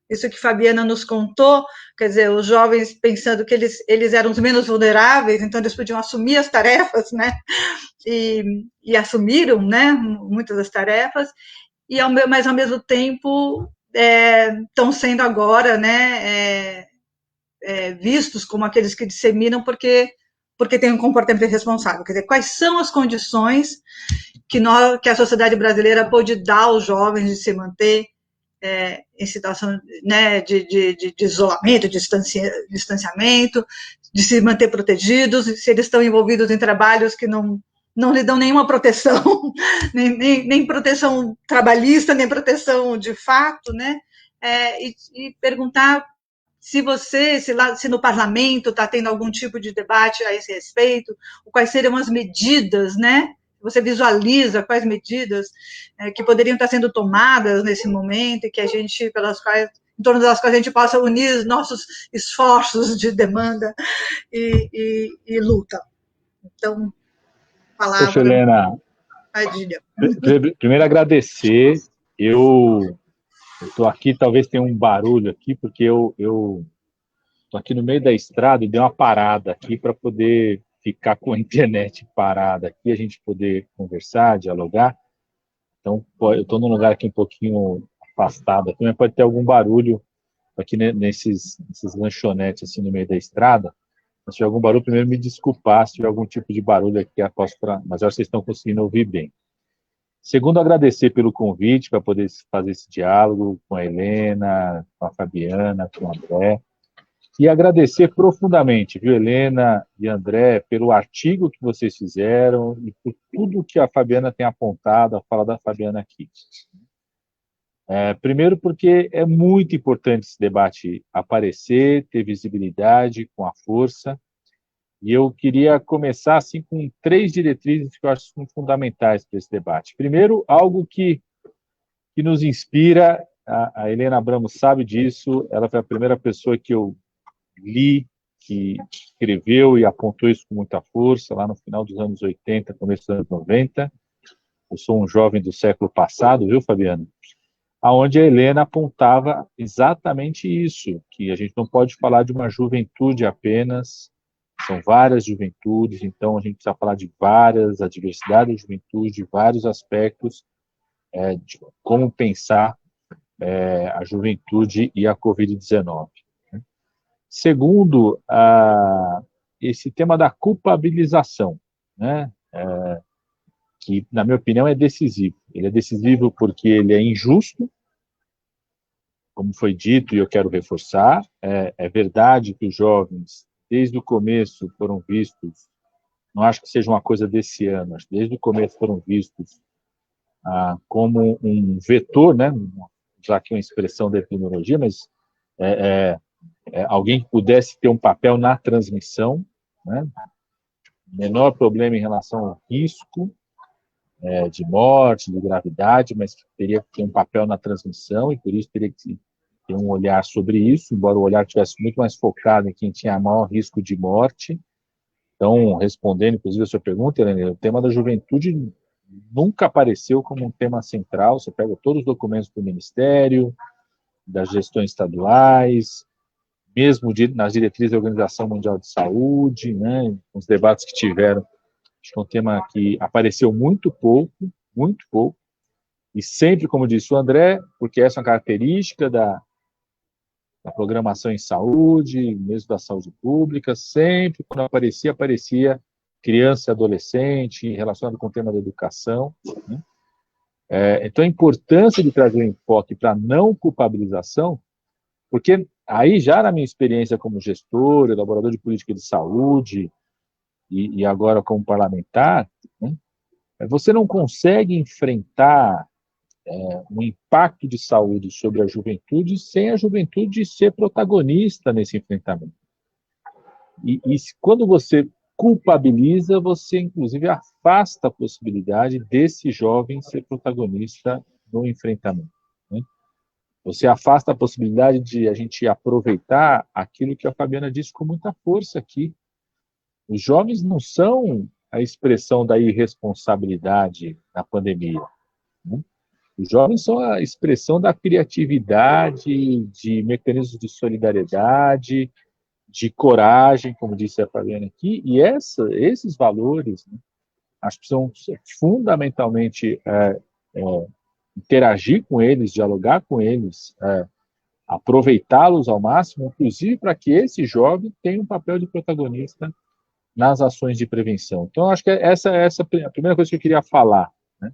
isso que Fabiana nos contou, quer dizer, os jovens pensando que eles eram os menos vulneráveis, então eles podiam assumir as tarefas, né? E assumiram, né? Muitas das tarefas, mas ao mesmo tempo estão sendo agora, né? Vistos como aqueles que disseminam porque têm um comportamento irresponsável. Quer dizer, quais são as condições que a sociedade brasileira pode dar aos jovens de se manter em situação, né, de isolamento, de distanciamento, de se manter protegidos, se eles estão envolvidos em trabalhos que não lhe dão nenhuma proteção, nem proteção trabalhista, nem proteção de fato, né? E perguntar se no parlamento está tendo algum tipo de debate a esse respeito, quais seriam as medidas, né? Você visualiza quais medidas que poderiam estar sendo tomadas nesse momento e que a gente, em torno das quais a gente possa unir nossos esforços de demanda e luta. Então, palavra. Poxa, Helena, primeiro agradecer. Eu estou aqui, talvez tenha um barulho aqui, porque eu estou aqui no meio da estrada e dei uma parada aqui para poder ficar com a internet parada aqui, a gente poder conversar, dialogar. Então, eu estou num lugar aqui um pouquinho afastado, aqui, mas pode ter algum barulho aqui nesses lanchonetes assim no meio da estrada. Se tiver algum barulho, primeiro me desculpar se tiver algum tipo de barulho aqui, mas eu acho que vocês estão conseguindo ouvir bem. Segundo, agradecer pelo convite para poder fazer esse diálogo com a Helena, com a Fabiana, com o André. E agradecer profundamente, viu, Helena e André, pelo artigo que vocês fizeram e por tudo que a Fabiana tem apontado, a fala da Fabiana aqui. Primeiro porque é muito importante esse debate aparecer, ter visibilidade, com a força. E eu queria começar assim, com 3 diretrizes que eu acho fundamentais para esse debate. Primeiro, algo que nos inspira, a Helena Abramo sabe disso, ela foi a primeira pessoa que eu li, que escreveu e apontou isso com muita força, lá no final dos anos 80, começo dos anos 90. Eu sou um jovem do século passado, viu, Fabiana? Aonde a Helena apontava exatamente isso, que a gente não pode falar de uma juventude apenas, são várias juventudes, então a gente precisa falar de a diversidade da juventude, de vários aspectos, de como pensar a juventude e a Covid-19. Segundo, esse tema da culpabilização, né? Que, na minha opinião, é decisivo. Ele é decisivo porque ele é injusto, como foi dito, e eu quero reforçar. É verdade que os jovens, desde o começo, foram vistos, não acho que seja uma coisa desse ano, acho que desde o começo foram vistos como um vetor, né? Já que é uma expressão da epidemiologia, mas alguém que pudesse ter um papel na transmissão, né? Menor problema em relação ao risco de morte, de gravidade, mas que teria que ter um papel na transmissão e por isso teria que ter um olhar sobre isso, embora o olhar tivesse muito mais focado em quem tinha maior risco de morte. Então, respondendo, inclusive, a sua pergunta, Helena, o tema da juventude nunca apareceu como um tema central. Você pega todos os documentos do Ministério, das gestões estaduais, mesmo nas diretrizes da Organização Mundial de Saúde, né, os debates que tiveram, acho que é um tema que apareceu muito pouco, e sempre, como disse o André, porque essa é uma característica da programação em saúde, mesmo da saúde pública, sempre quando aparecia criança e adolescente relacionado com o tema da educação, né? Então, a importância de trazer um enfoque para não culpabilização, porque aí já na minha experiência como gestor, elaborador de política de saúde e agora como parlamentar, né, você não consegue enfrentar um impacto de saúde sobre a juventude sem a juventude ser protagonista nesse enfrentamento. E quando você culpabiliza, você inclusive afasta a possibilidade desse jovem ser protagonista no enfrentamento, né? Você afasta a possibilidade de a gente aproveitar aquilo que a Fabiana disse com muita força aqui. Os jovens não são a expressão da irresponsabilidade na pandemia, né? Os jovens são a expressão da criatividade, de mecanismos de solidariedade, de coragem, como disse a Fabiana aqui, e esses valores, né, acho que são fundamentalmente interagir com eles, dialogar com eles, aproveitá-los ao máximo, inclusive para que esse jovem tenha um papel de protagonista nas ações de prevenção. Então, acho que essa é a primeira coisa que eu queria falar, né?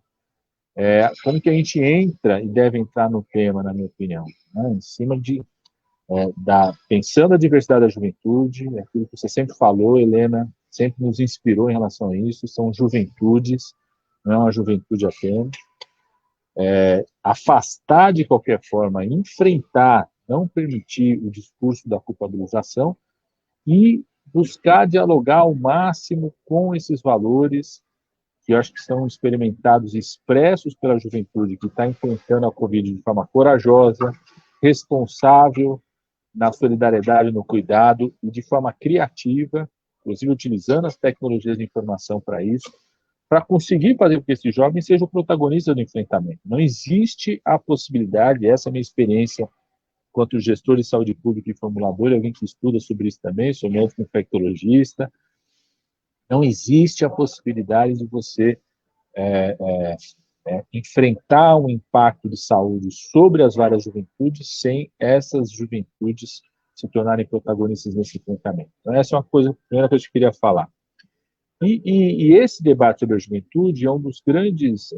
Como que a gente entra e deve entrar no tema, na minha opinião, né? Em cima pensando a diversidade da juventude, aquilo que você sempre falou, Helena, sempre nos inspirou em relação a isso, são juventudes, não é uma juventude apenas. Afastar de qualquer forma, enfrentar, não permitir o discurso da culpabilização e buscar dialogar ao máximo com esses valores que eu acho que são experimentados e expressos pela juventude que está enfrentando a Covid de forma corajosa, responsável, na solidariedade, no cuidado e de forma criativa, inclusive utilizando as tecnologias de informação para isso, para conseguir fazer com que esse jovem seja o protagonista do enfrentamento. Não existe a possibilidade, essa é a minha experiência enquanto gestor de saúde pública e formulador, alguém que estuda sobre isso também, sou médico infectologista, não existe a possibilidade de você enfrentar um impacto de saúde sobre as várias juventudes sem essas juventudes se tornarem protagonistas nesse enfrentamento. Então, essa é a primeira coisa que eu queria falar. E esse debate sobre a juventude é um dos grandes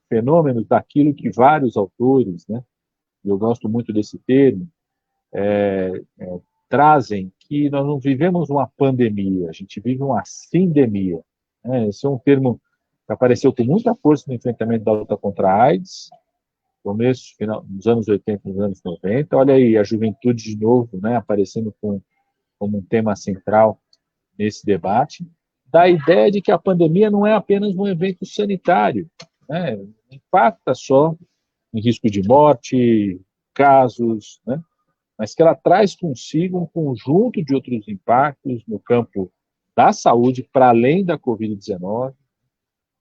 fenômenos daquilo que vários autores, né, e eu gosto muito desse termo, trazem que nós não vivemos uma pandemia, a gente vive uma sindemia. Né? Esse é um termo que apareceu com muita força no enfrentamento da luta contra a AIDS, começo, final dos anos 80, nos anos 90. Olha aí, a juventude de novo, né, aparecendo como um tema central nesse debate, da ideia de que a pandemia não é apenas um evento sanitário, né, impacta só em risco de morte, casos, né, mas que ela traz consigo um conjunto de outros impactos no campo da saúde, para além da Covid-19,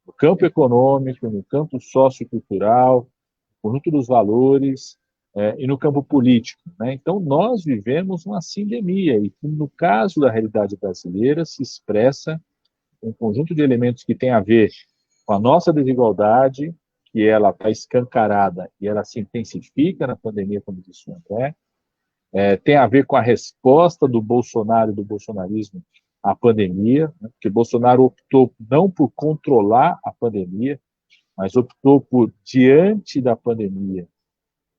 no campo econômico, no campo sociocultural, no conjunto dos valores e no campo político. Né? Então, nós vivemos uma sindemia, e no caso da realidade brasileira se expressa um conjunto de elementos que tem a ver com a nossa desigualdade, que ela está escancarada e ela se intensifica na pandemia, como disse o André, tem a ver com a resposta do Bolsonaro e do bolsonarismo à pandemia, né? Porque Bolsonaro optou não por controlar a pandemia, mas optou por, diante da pandemia,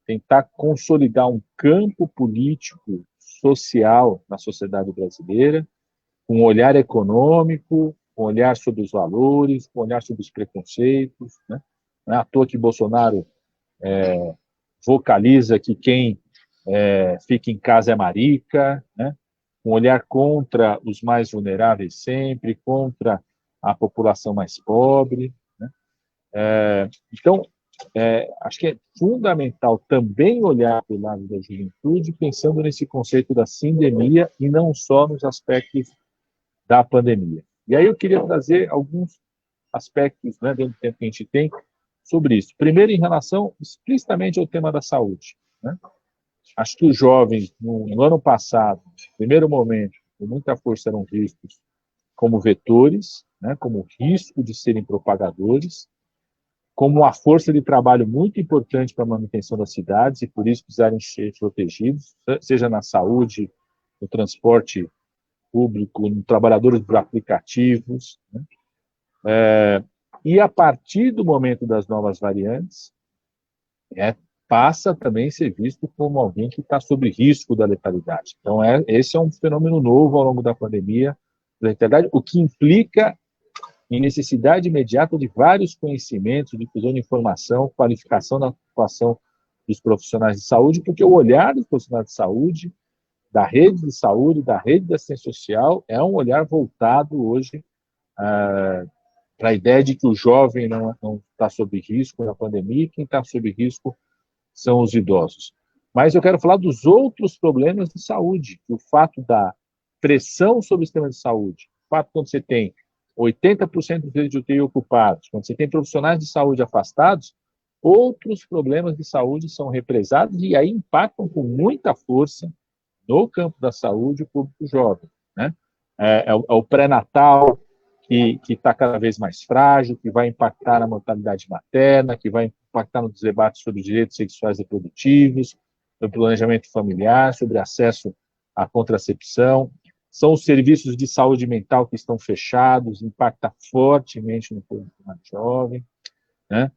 tentar consolidar um campo político, social na sociedade brasileira, com um olhar econômico, com um olhar sobre os valores, com um olhar sobre os preconceitos. Né? Não é à toa que Bolsonaro vocaliza que quem fica em casa é marica, né? Um olhar contra os mais vulneráveis sempre, contra a população mais pobre. Né? Então, acho que é fundamental também olhar para o lado da juventude, pensando nesse conceito da sindemia e não só nos aspectos da pandemia. E aí eu queria trazer alguns aspectos, né, dentro do tempo que a gente tem, sobre isso. Primeiro, em relação explicitamente ao tema da saúde. Né? Acho que os jovens, no ano passado, no primeiro momento, com muita força eram vistos como vetores, né, como risco de serem propagadores, como uma força de trabalho muito importante para a manutenção das cidades e, por isso, precisarem ser protegidos, seja na saúde, no transporte público, no trabalhadores dos aplicativos. Né? E, a partir do momento das novas variantes, passa também a ser visto como alguém que está sob risco da letalidade. Então, esse é um fenômeno novo ao longo da pandemia, da letalidade, o que implica em necessidade imediata de vários conhecimentos, difusão de informação, qualificação da atuação dos profissionais de saúde, porque o olhar dos profissionais de saúde, da rede de saúde, da rede de assistência social, é um olhar voltado hoje para a ideia de que o jovem não está sob risco na pandemia, e quem está sob risco são os idosos. Mas eu quero falar dos outros problemas de saúde, o fato da pressão sobre o sistema de saúde, o fato quando você tem 80% dos leitos de UTI ocupados, quando você tem profissionais de saúde afastados, outros problemas de saúde são represados e aí impactam com muita força no campo da saúde o público jovem, né? É o pré-natal, que está cada vez mais frágil, que vai impactar na mortalidade materna, que vai impactar nos debates sobre direitos sexuais e reprodutivos, sobre planejamento familiar, sobre acesso à contracepção. São os serviços de saúde mental que estão fechados, impacta fortemente no público mais jovem, né?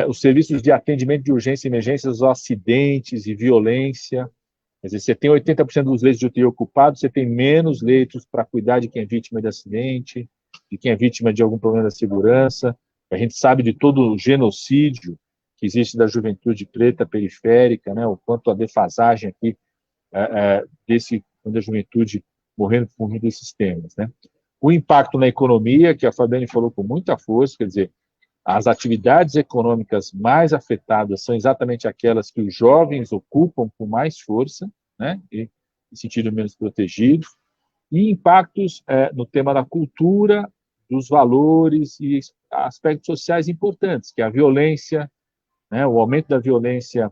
Os serviços de atendimento de urgência e emergências aos acidentes e violência. Quer dizer, você tem 80% dos leitos de UTI ocupados, você tem menos leitos para cuidar de quem é vítima de acidente, de quem é vítima de algum problema da segurança. A gente sabe de todo o genocídio que existe da juventude preta periférica, né? O quanto a defasagem aqui da juventude morrendo por meio desses temas, né? O impacto na economia, que a Fabiane falou com muita força, quer dizer, as atividades econômicas mais afetadas são exatamente aquelas que os jovens ocupam com mais força, né, e se sentindo menos protegidos, e impactos no tema da cultura, dos valores e aspectos sociais importantes, que é a violência, né, o aumento da violência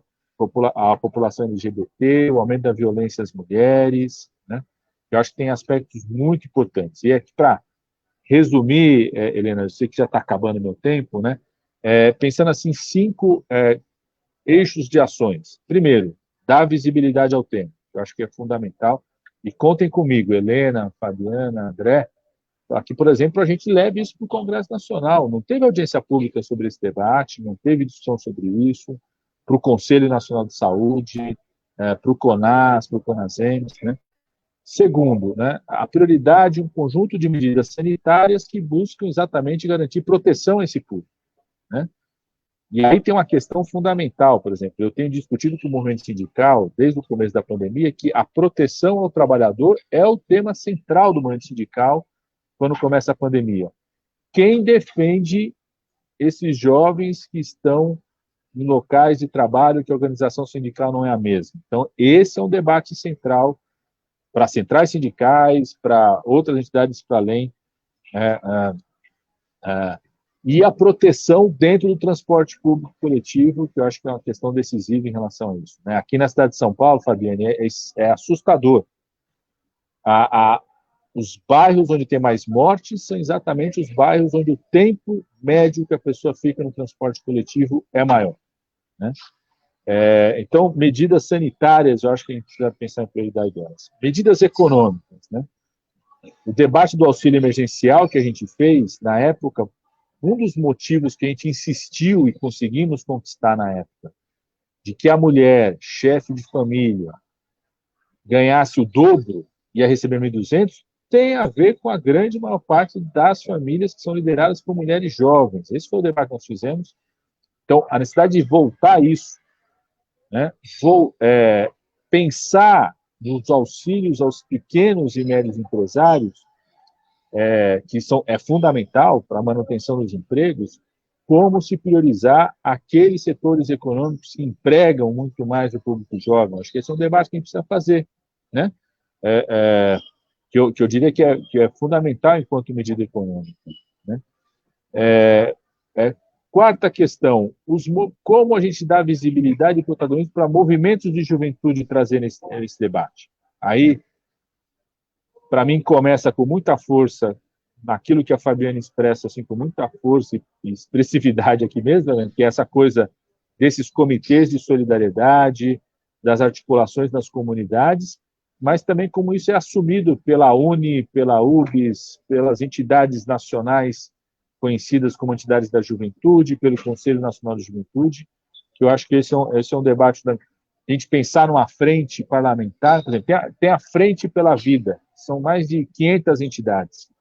à população LGBT, o aumento da violência às mulheres, né, eu acho que tem aspectos muito importantes. E aqui, para resumir, Helena, eu sei que já está acabando o meu tempo, né? Pensando assim, 5 eixos de ações. Primeiro, dar visibilidade ao tema, eu acho que é fundamental. E contem comigo, Helena, Fabiana, André, aqui, por exemplo, a gente leve isso para o Congresso Nacional. Não teve audiência pública sobre esse debate, não teve discussão sobre isso, para o Conselho Nacional de Saúde, para o CONAS, para o CONASEMS, né? Segundo, né, a prioridade, um conjunto de medidas sanitárias que buscam exatamente garantir proteção a esse público, né? E aí tem uma questão fundamental, por exemplo, eu tenho discutido com o movimento sindical, desde o começo da pandemia, que a proteção ao trabalhador é o tema central do movimento sindical quando começa a pandemia. Quem defende esses jovens que estão em locais de trabalho que a organização sindical não é a mesma? Então, esse é um debate central para centrais sindicais, para outras entidades para além, e a proteção dentro do transporte público coletivo, que eu acho que é uma questão decisiva em relação a isso, né? Aqui na cidade de São Paulo, Fabiane, é assustador. Os bairros onde tem mais mortes são exatamente os bairros onde o tempo médio que a pessoa fica no transporte coletivo é maior, né? Então, medidas sanitárias, eu acho que a gente precisa pensar em prioridade delas. Medidas econômicas, né? O debate do auxílio emergencial que a gente fez, na época, um dos motivos que a gente insistiu e conseguimos conquistar na época, de que a mulher, chefe de família, ganhasse o dobro, ia receber 1.200, tem a ver com a grande maior parte das famílias que são lideradas por mulheres jovens. Esse foi o debate que nós fizemos. Então, a necessidade de voltar a isso, né? Pensar nos auxílios aos pequenos e médios empresários, que é fundamental para a manutenção dos empregos, como se priorizar aqueles setores econômicos que empregam muito mais o público jovem. Acho que esse é um debate que a gente precisa fazer, né? Que eu diria que é fundamental enquanto medida econômica, né? Quarta questão, como a gente dá visibilidade e protagonismo para movimentos de juventude trazer esse debate. Aí, para mim, começa com muita força naquilo que a Fabiana expressa, assim, com muita força e expressividade aqui mesmo, né, que é essa coisa desses comitês de solidariedade, das articulações nas comunidades, mas também como isso é assumido pela UNE, pela UBS, pelas entidades nacionais conhecidas como entidades da juventude, pelo Conselho Nacional de Juventude, que eu acho que esse é um debate da a gente pensar numa frente parlamentar, por exemplo, tem a Frente pela Vida, são mais de 500 entidades.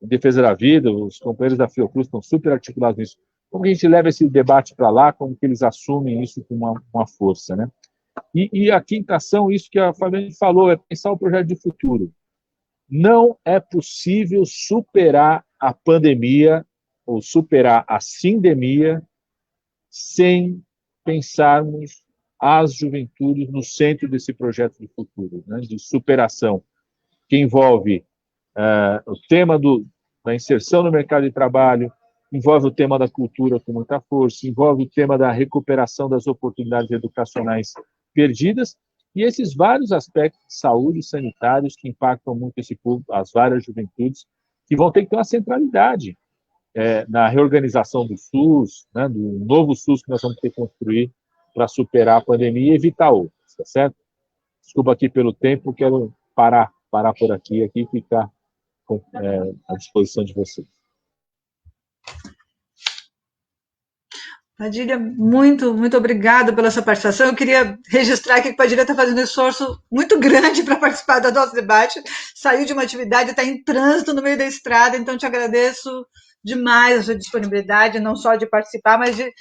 Em defesa da vida, os companheiros da Fiocruz estão super articulados nisso. Como que a gente leva esse debate para lá, como que eles assumem isso com uma força, né? E a quinta ação, isso que a Fabiana falou, é pensar o projeto de futuro. Não é possível superar a pandemia ou superar a sindemia sem pensarmos as juventudes no centro desse projeto de futuro, né, de superação, que envolve o tema da inserção no mercado de trabalho, envolve o tema da cultura com muita força, envolve o tema da recuperação das oportunidades educacionais perdidas, e esses vários aspectos de saúde sanitários que impactam muito esse público, as várias juventudes, que vão ter que ter uma centralidade na reorganização do SUS, né, do novo SUS que nós vamos ter que construir para superar a pandemia e evitar outras, tá certo? Desculpa aqui pelo tempo, quero parar por aqui e ficar à disposição de vocês. Padilha, muito obrigada pela sua participação. Eu queria registrar aqui que o Padilha está fazendo um esforço muito grande para participar do nosso debate. Saiu de uma atividade, está em trânsito no meio da estrada, então te agradeço demais a sua disponibilidade, não só de participar, mas de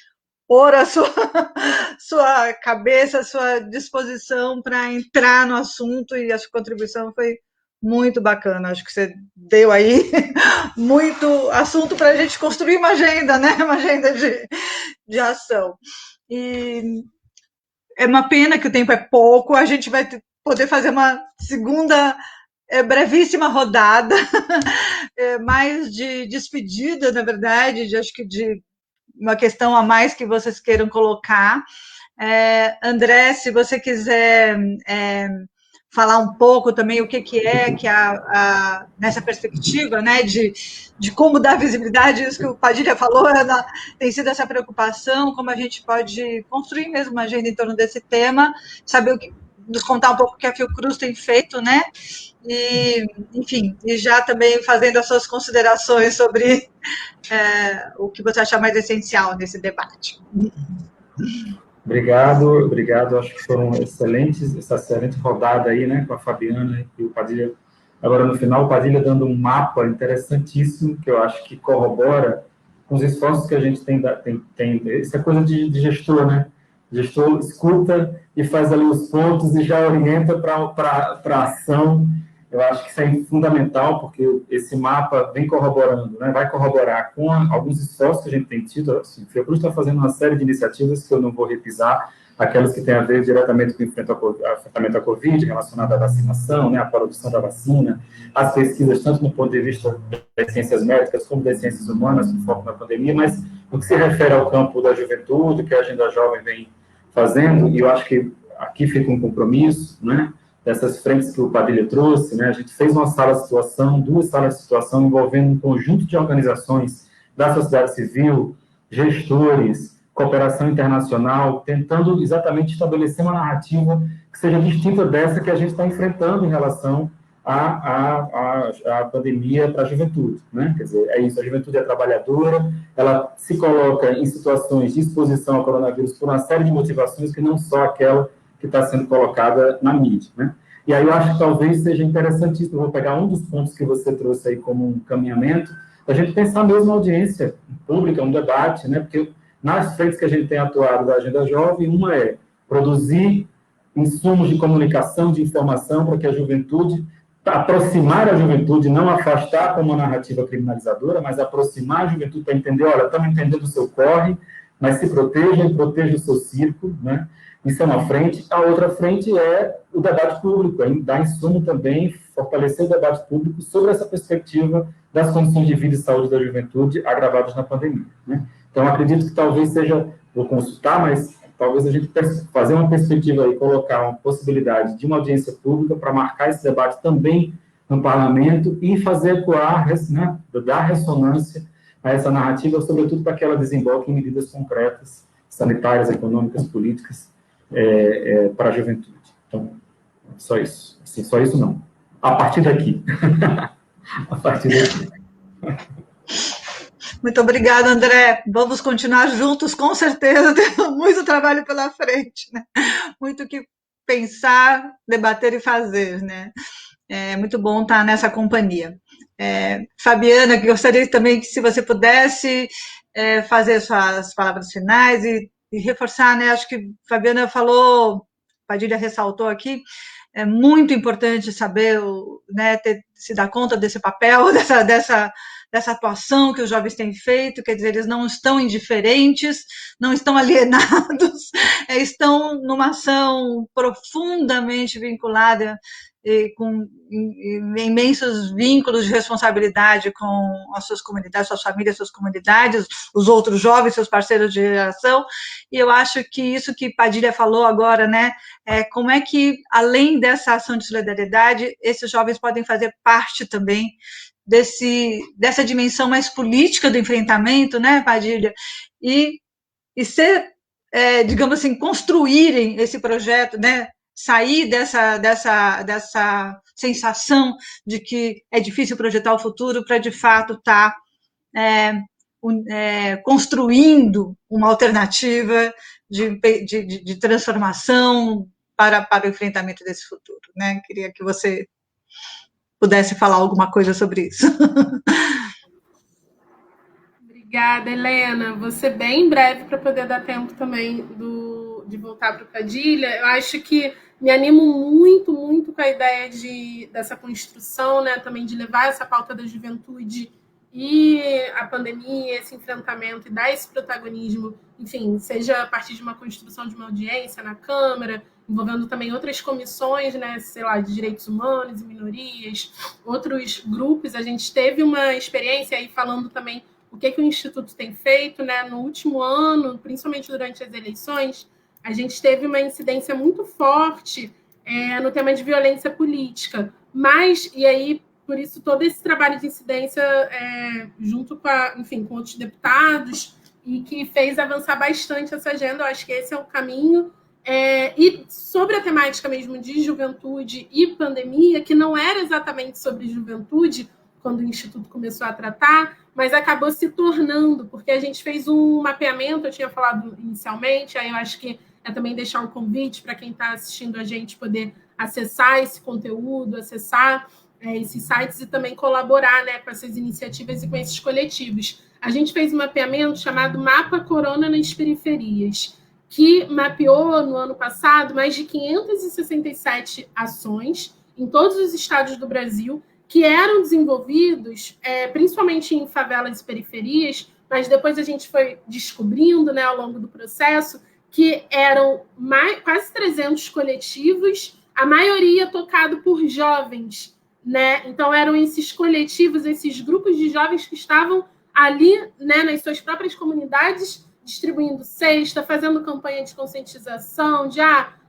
pôr a sua cabeça, a sua disposição para entrar no assunto, e a sua contribuição foi muito bacana. Acho que você deu aí muito assunto para a gente construir uma agenda, né? Uma agenda de ação. E é uma pena que o tempo é pouco, a gente vai poder fazer uma segunda brevíssima rodada, mais de despedida, na verdade, acho que de uma questão a mais que vocês queiram colocar. André, se você quiser falar um pouco também o que nessa perspectiva, né, de como dar visibilidade, isso que o Padilha falou, tem sido essa preocupação, como a gente pode construir mesmo uma agenda em torno desse tema, saber nos contar um pouco o que a Fiocruz tem feito, né, e, enfim, e já também fazendo as suas considerações sobre o que você acha mais essencial nesse debate. Obrigado. Acho que foram essa excelente rodada aí, né, com a Fabiana e o Padilha. Agora, no final, o Padilha dando um mapa interessantíssimo, que eu acho que corrobora com os esforços que a gente tem. Isso é coisa de gestor, né? Gestor escuta e faz ali os pontos e já orienta para a ação. Eu acho que isso é fundamental, porque esse mapa vem corroborando, né? Vai corroborar com alguns esforços que a gente tem tido. Assim, a Fiocruz está fazendo uma série de iniciativas que eu não vou repisar, aquelas que têm a ver diretamente com o enfrentamento à Covid, relacionado à vacinação, né, à produção da vacina, as pesquisas, tanto no ponto de vista das ciências médicas como das ciências humanas, com foco na pandemia, mas no que se refere ao campo da juventude, que a Agenda Jovem vem fazendo, e eu acho que aqui fica um compromisso, né, dessas frentes que o Padilha trouxe, né, a gente fez uma sala de situação, 2 salas de situação, envolvendo um conjunto de organizações da sociedade civil, gestores, cooperação internacional, tentando exatamente estabelecer uma narrativa que seja distinta dessa que a gente está enfrentando em relação à pandemia para a juventude, né? Quer dizer, é isso, a juventude é trabalhadora, ela se coloca em situações de exposição ao coronavírus por uma série de motivações que não só aquela que está sendo colocada na mídia, né? E aí eu acho que talvez seja interessantíssimo, eu vou pegar um dos pontos que você trouxe aí como um caminhamento, a gente pensar mesmo a audiência pública, um debate, né? Porque nas frentes que a gente tem atuado da Agenda Jovem, uma é produzir insumos de comunicação, de informação, para que a juventude, aproximar a juventude, não afastar como uma narrativa criminalizadora, mas aproximar a juventude para entender, olha, estamos entendendo o seu corre, mas se proteja e proteja o seu círculo, né? Isso é uma frente. A outra frente é o debate público, dar insumo também, fortalecer o debate público sobre essa perspectiva das condições de vida e saúde da juventude agravadas na pandemia, né? Então, acredito que talvez seja, vou consultar, mas talvez a gente fazer uma perspectiva aí, colocar uma possibilidade de uma audiência pública para marcar esse debate também no parlamento e fazer ecoar, né, dar ressonância a essa narrativa, sobretudo para que ela desemboque em medidas concretas, sanitárias, econômicas, políticas, para a juventude. Então, só isso. Assim, só isso não. A partir daqui. A partir daqui. Muito obrigada, André. Vamos continuar juntos, com certeza. Temos muito trabalho pela frente, né? Muito o que pensar, debater e fazer, né? É muito bom estar nessa companhia. Fabiana, gostaria também que, se você pudesse, fazer suas palavras finais e reforçar, né? Acho que Fabiana falou, Padilha ressaltou aqui, é muito importante saber, né, se dar conta desse papel, dessa atuação que os jovens têm feito, quer dizer, eles não estão indiferentes, não estão alienados, estão numa ação profundamente vinculada e com imensos vínculos de responsabilidade com as suas comunidades, suas famílias, suas comunidades, os outros jovens, seus parceiros de geração, e eu acho que isso que Padilha falou agora, né, como é que, além dessa ação de solidariedade, esses jovens podem fazer parte também dessa dimensão mais política do enfrentamento, né, Padilha, e ser, digamos assim, construírem esse projeto, né, sair dessa sensação de que é difícil projetar o futuro para, de fato, estar construindo uma alternativa de transformação para o enfrentamento desse futuro, né? Queria que você pudesse falar alguma coisa sobre isso. Obrigada, Helena. Vou ser bem breve para poder dar tempo também de voltar para o Padilha. Eu acho que me animo muito, muito com a ideia dessa construção, né? Também de levar essa pauta da juventude e a pandemia, esse enfrentamento e dar esse protagonismo, enfim, seja a partir de uma construção de uma audiência na Câmara, envolvendo também outras comissões, né, sei lá, de direitos humanos e minorias, outros grupos. A gente teve uma experiência aí falando também o que o Instituto tem feito, né, no último ano, principalmente durante as eleições. A gente teve uma incidência muito forte no tema de violência política, mas, e aí, por isso, todo esse trabalho de incidência junto com outros deputados, e que fez avançar bastante essa agenda. Eu acho que esse é o caminho. E sobre a temática mesmo de juventude e pandemia, que não era exatamente sobre juventude, quando o Instituto começou a tratar, mas acabou se tornando, porque a gente fez um mapeamento, eu tinha falado inicialmente, aí eu acho que também deixar um convite para quem está assistindo a gente poder acessar esse conteúdo, acessar esses sites e também colaborar, né, com essas iniciativas e com esses coletivos. A gente fez um mapeamento chamado Mapa Corona nas Periferias, que mapeou no ano passado mais de 567 ações em todos os estados do Brasil, que eram desenvolvidos principalmente em favelas e periferias, mas depois a gente foi descobrindo, né, ao longo do processo, que eram quase 300 coletivos, a maioria tocado por jovens, né? Então eram esses coletivos, esses grupos de jovens que estavam ali, né, nas suas próprias comunidades, distribuindo cesta, fazendo campanha de conscientização, de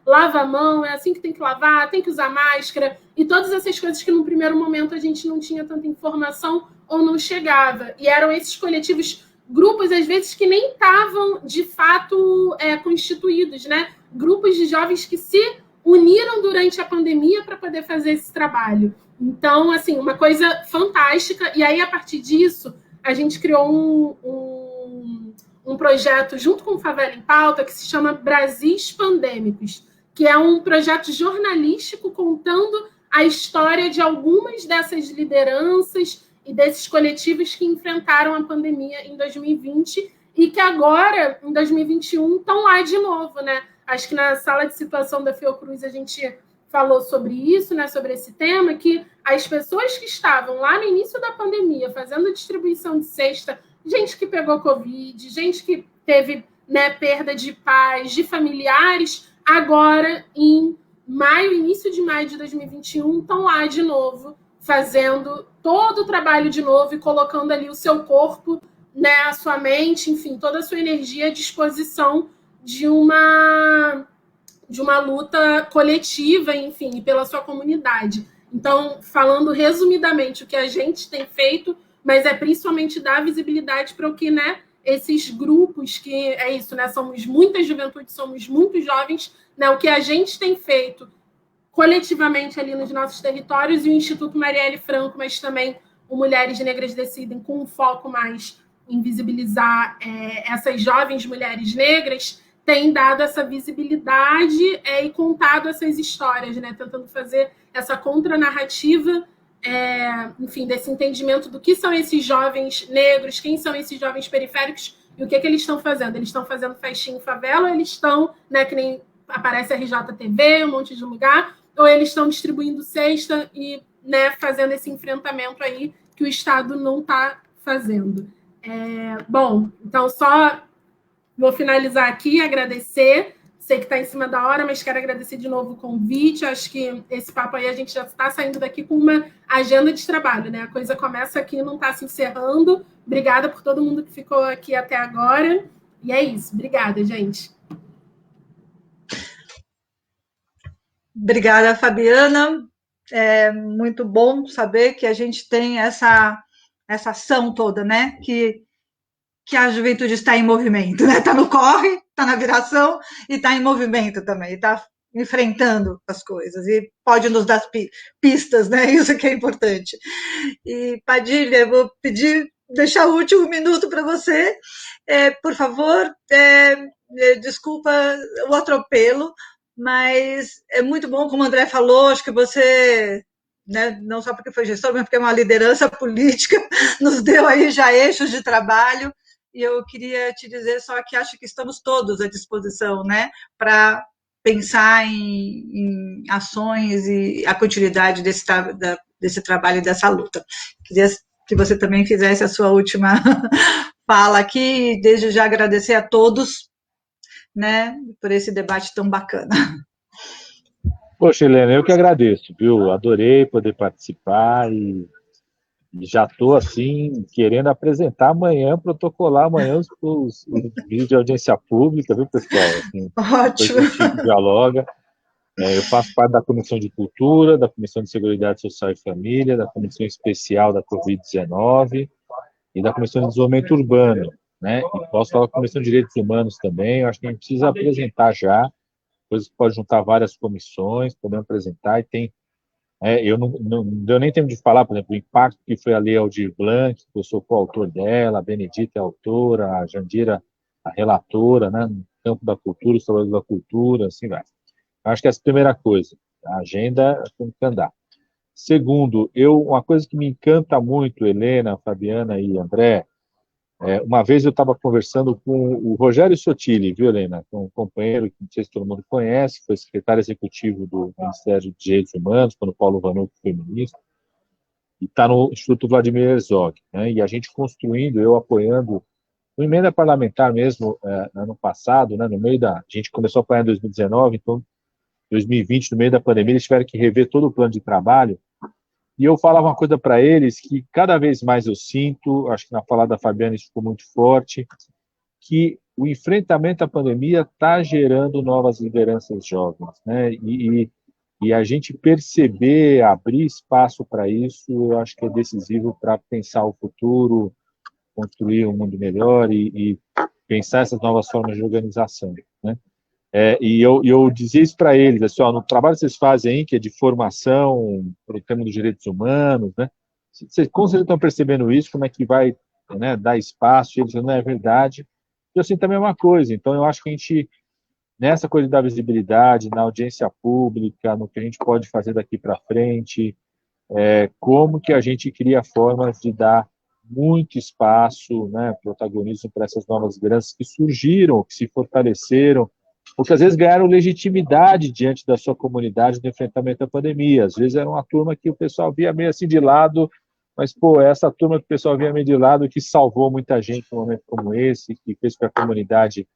lava a mão, é assim que tem que lavar, tem que usar máscara, e todas essas coisas que no primeiro momento a gente não tinha tanta informação ou não chegava. E eram esses coletivos, grupos, às vezes, que nem estavam, de fato, constituídos, né? Grupos de jovens que se uniram durante a pandemia para poder fazer esse trabalho. Então, assim, uma coisa fantástica. E aí, a partir disso, a gente criou um projeto junto com o Favela em Pauta que se chama Brasis Pandêmicos, que é um projeto jornalístico contando a história de algumas dessas lideranças e desses coletivos que enfrentaram a pandemia em 2020 e que agora, em 2021, estão lá de novo, né? Acho que na sala de situação da Fiocruz a gente falou sobre isso, né, sobre esse tema, que as pessoas que estavam lá no início da pandemia fazendo distribuição de cesta, gente que pegou Covid, gente que teve, né, perda de pais, de familiares, agora, em maio, início de maio de 2021, estão lá de novo, fazendo todo o trabalho de novo e colocando ali o seu corpo, né, a sua mente, enfim, toda a sua energia à disposição de uma luta coletiva, enfim, pela sua comunidade. Então, falando resumidamente o que a gente tem feito, mas é principalmente dar visibilidade para o que, né, esses grupos, que é isso, né, somos muita juventude, somos muitos jovens, né, o que a gente tem feito coletivamente ali nos nossos territórios, e o Instituto Marielle Franco, mas também o Mulheres Negras Decidem, com um foco mais em visibilizar essas jovens mulheres negras, tem dado essa visibilidade e contado essas histórias, né, tentando fazer essa contranarrativa, enfim, desse entendimento do que são esses jovens negros, quem são esses jovens periféricos e o que eles estão fazendo. Eles estão fazendo festinha em favela, ou eles estão, né, que nem aparece a RJTV, um monte de lugar, ou eles estão distribuindo cesta e, né, fazendo esse enfrentamento aí que o Estado não está fazendo. Bom, então só vou finalizar aqui, agradecer. Sei que está em cima da hora, mas quero agradecer de novo o convite. Acho que esse papo aí a gente já está saindo daqui com uma agenda de trabalho, né? A coisa começa aqui e não está se encerrando. Obrigada por todo mundo que ficou aqui até agora. E é isso. Obrigada, gente. Obrigada, Fabiana. É muito bom saber que a gente tem essa ação toda, né? Que a juventude está em movimento, né? Está no corre, está na viração e está em movimento também, está enfrentando as coisas e pode nos dar pistas, né? Isso que é importante. E, Padilha, vou deixar o último minuto para você. Por favor, desculpa o atropelo, mas é muito bom, como o André falou, acho que você, né, não só porque foi gestor, mas porque é uma liderança política, nos deu aí já eixos de trabalho. E eu queria te dizer só que acho que estamos todos à disposição, né, para pensar em ações e a continuidade desse trabalho e dessa luta. Queria que você também fizesse a sua última fala aqui e desde já agradecer a todos, né, por esse debate tão bacana. Poxa, Helena, eu que agradeço, viu? Adorei poder participar e já estou, assim, querendo apresentar amanhã, protocolar amanhã os vídeos de audiência pública, viu, pessoal? Assim, Ótimo. a gente dialoga. Eu faço parte da Comissão de Cultura, da Comissão de Seguridade Social e Família, da Comissão Especial da Covid-19 e da Comissão de Desenvolvimento Urbano, né? E posso falar da Comissão de Direitos Humanos também. Eu acho que a gente precisa apresentar já, coisas que pode juntar várias comissões, podemos apresentar, e tem eu não deu nem tempo de falar, por exemplo, o impacto que foi a Lei Aldir Blanc, que eu sou coautor dela, a Benedita é a autora, a Jandira a relatora, né, no campo da cultura, os trabalhadores da cultura, assim vai. Acho que essa é a primeira coisa, a agenda tem que andar. Segundo, uma coisa que me encanta muito, Helena, Fabiana e André, uma vez eu estava conversando com o Rogério Sotile, viu, Helena? Um companheiro que não sei se todo mundo conhece, foi secretário executivo do Ministério de Direitos Humanos, quando o Paulo Vanucci foi ministro, e está no Instituto Vladimir Herzog, né? E a gente construindo, eu apoiando, uma emenda parlamentar mesmo, ano passado, né, no meio a gente começou a apoiar em 2019, então, 2020, no meio da pandemia, eles tiveram que rever todo o plano de trabalho. E eu falava uma coisa para eles que cada vez mais eu sinto, acho que na fala da Fabiana isso ficou muito forte, que o enfrentamento à pandemia está gerando novas lideranças jovens, né? E a gente perceber, abrir espaço para isso, eu acho que é decisivo para pensar o futuro, construir um mundo melhor e pensar essas novas formas de organização, né? E eu dizia isso para eles, assim, no trabalho que vocês fazem aí, que é de formação para o tema dos direitos humanos, né? Vocês com certeza estão percebendo isso, como é que vai, né, dar espaço, e eles não é verdade. Eu sinto a mesma coisa, então eu acho que a gente, nessa coisa da visibilidade, na audiência pública, no que a gente pode fazer daqui para frente, como que a gente cria formas de dar muito espaço, né, protagonismo para essas novas lideranças que surgiram, que se fortaleceram, porque às vezes ganharam legitimidade diante da sua comunidade no enfrentamento à pandemia. Às vezes era uma turma que o pessoal via meio assim de lado, mas, pô, essa turma que o pessoal via meio de lado que salvou muita gente num momento como esse, que fez com que a comunidade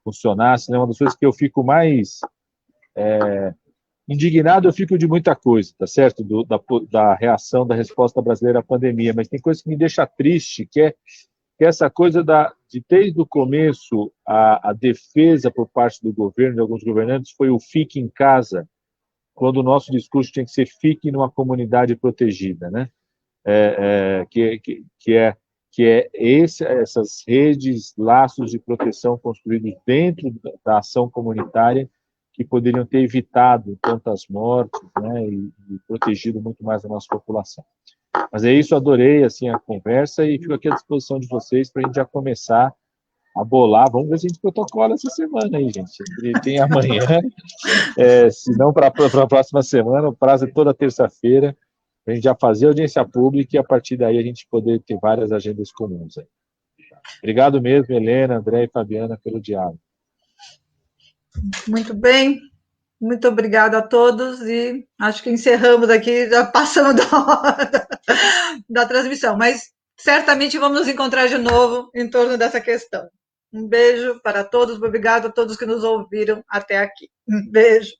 funcionasse, né? Uma das coisas que eu fico mais indignado, eu fico de muita coisa, tá certo? Da reação, da resposta brasileira à pandemia, mas tem coisa que me deixa triste, que é essa coisa de desde o começo, a defesa por parte do governo, de alguns governantes, foi o fique em casa, quando o nosso discurso tinha que ser fique numa comunidade protegida, né? Essas redes, laços de proteção construídos dentro da ação comunitária que poderiam ter evitado tantas mortes, né, e protegido muito mais a nossa população. Mas é isso, adorei assim, a conversa e fico aqui à disposição de vocês para a gente já começar a bolar. Vamos ver se a gente protocola essa semana aí, gente. Tem amanhã, se não para a próxima semana, o prazo é toda terça-feira, para a gente já fazer audiência pública e a partir daí a gente poder ter várias agendas comuns aí. Obrigado mesmo, Helena, André e Fabiana, pelo diálogo. Muito bem. Muito obrigada a todos e acho que encerramos aqui, já passamos da hora da transmissão, mas certamente vamos nos encontrar de novo em torno dessa questão. Um beijo para todos, obrigado a todos que nos ouviram até aqui. Um beijo.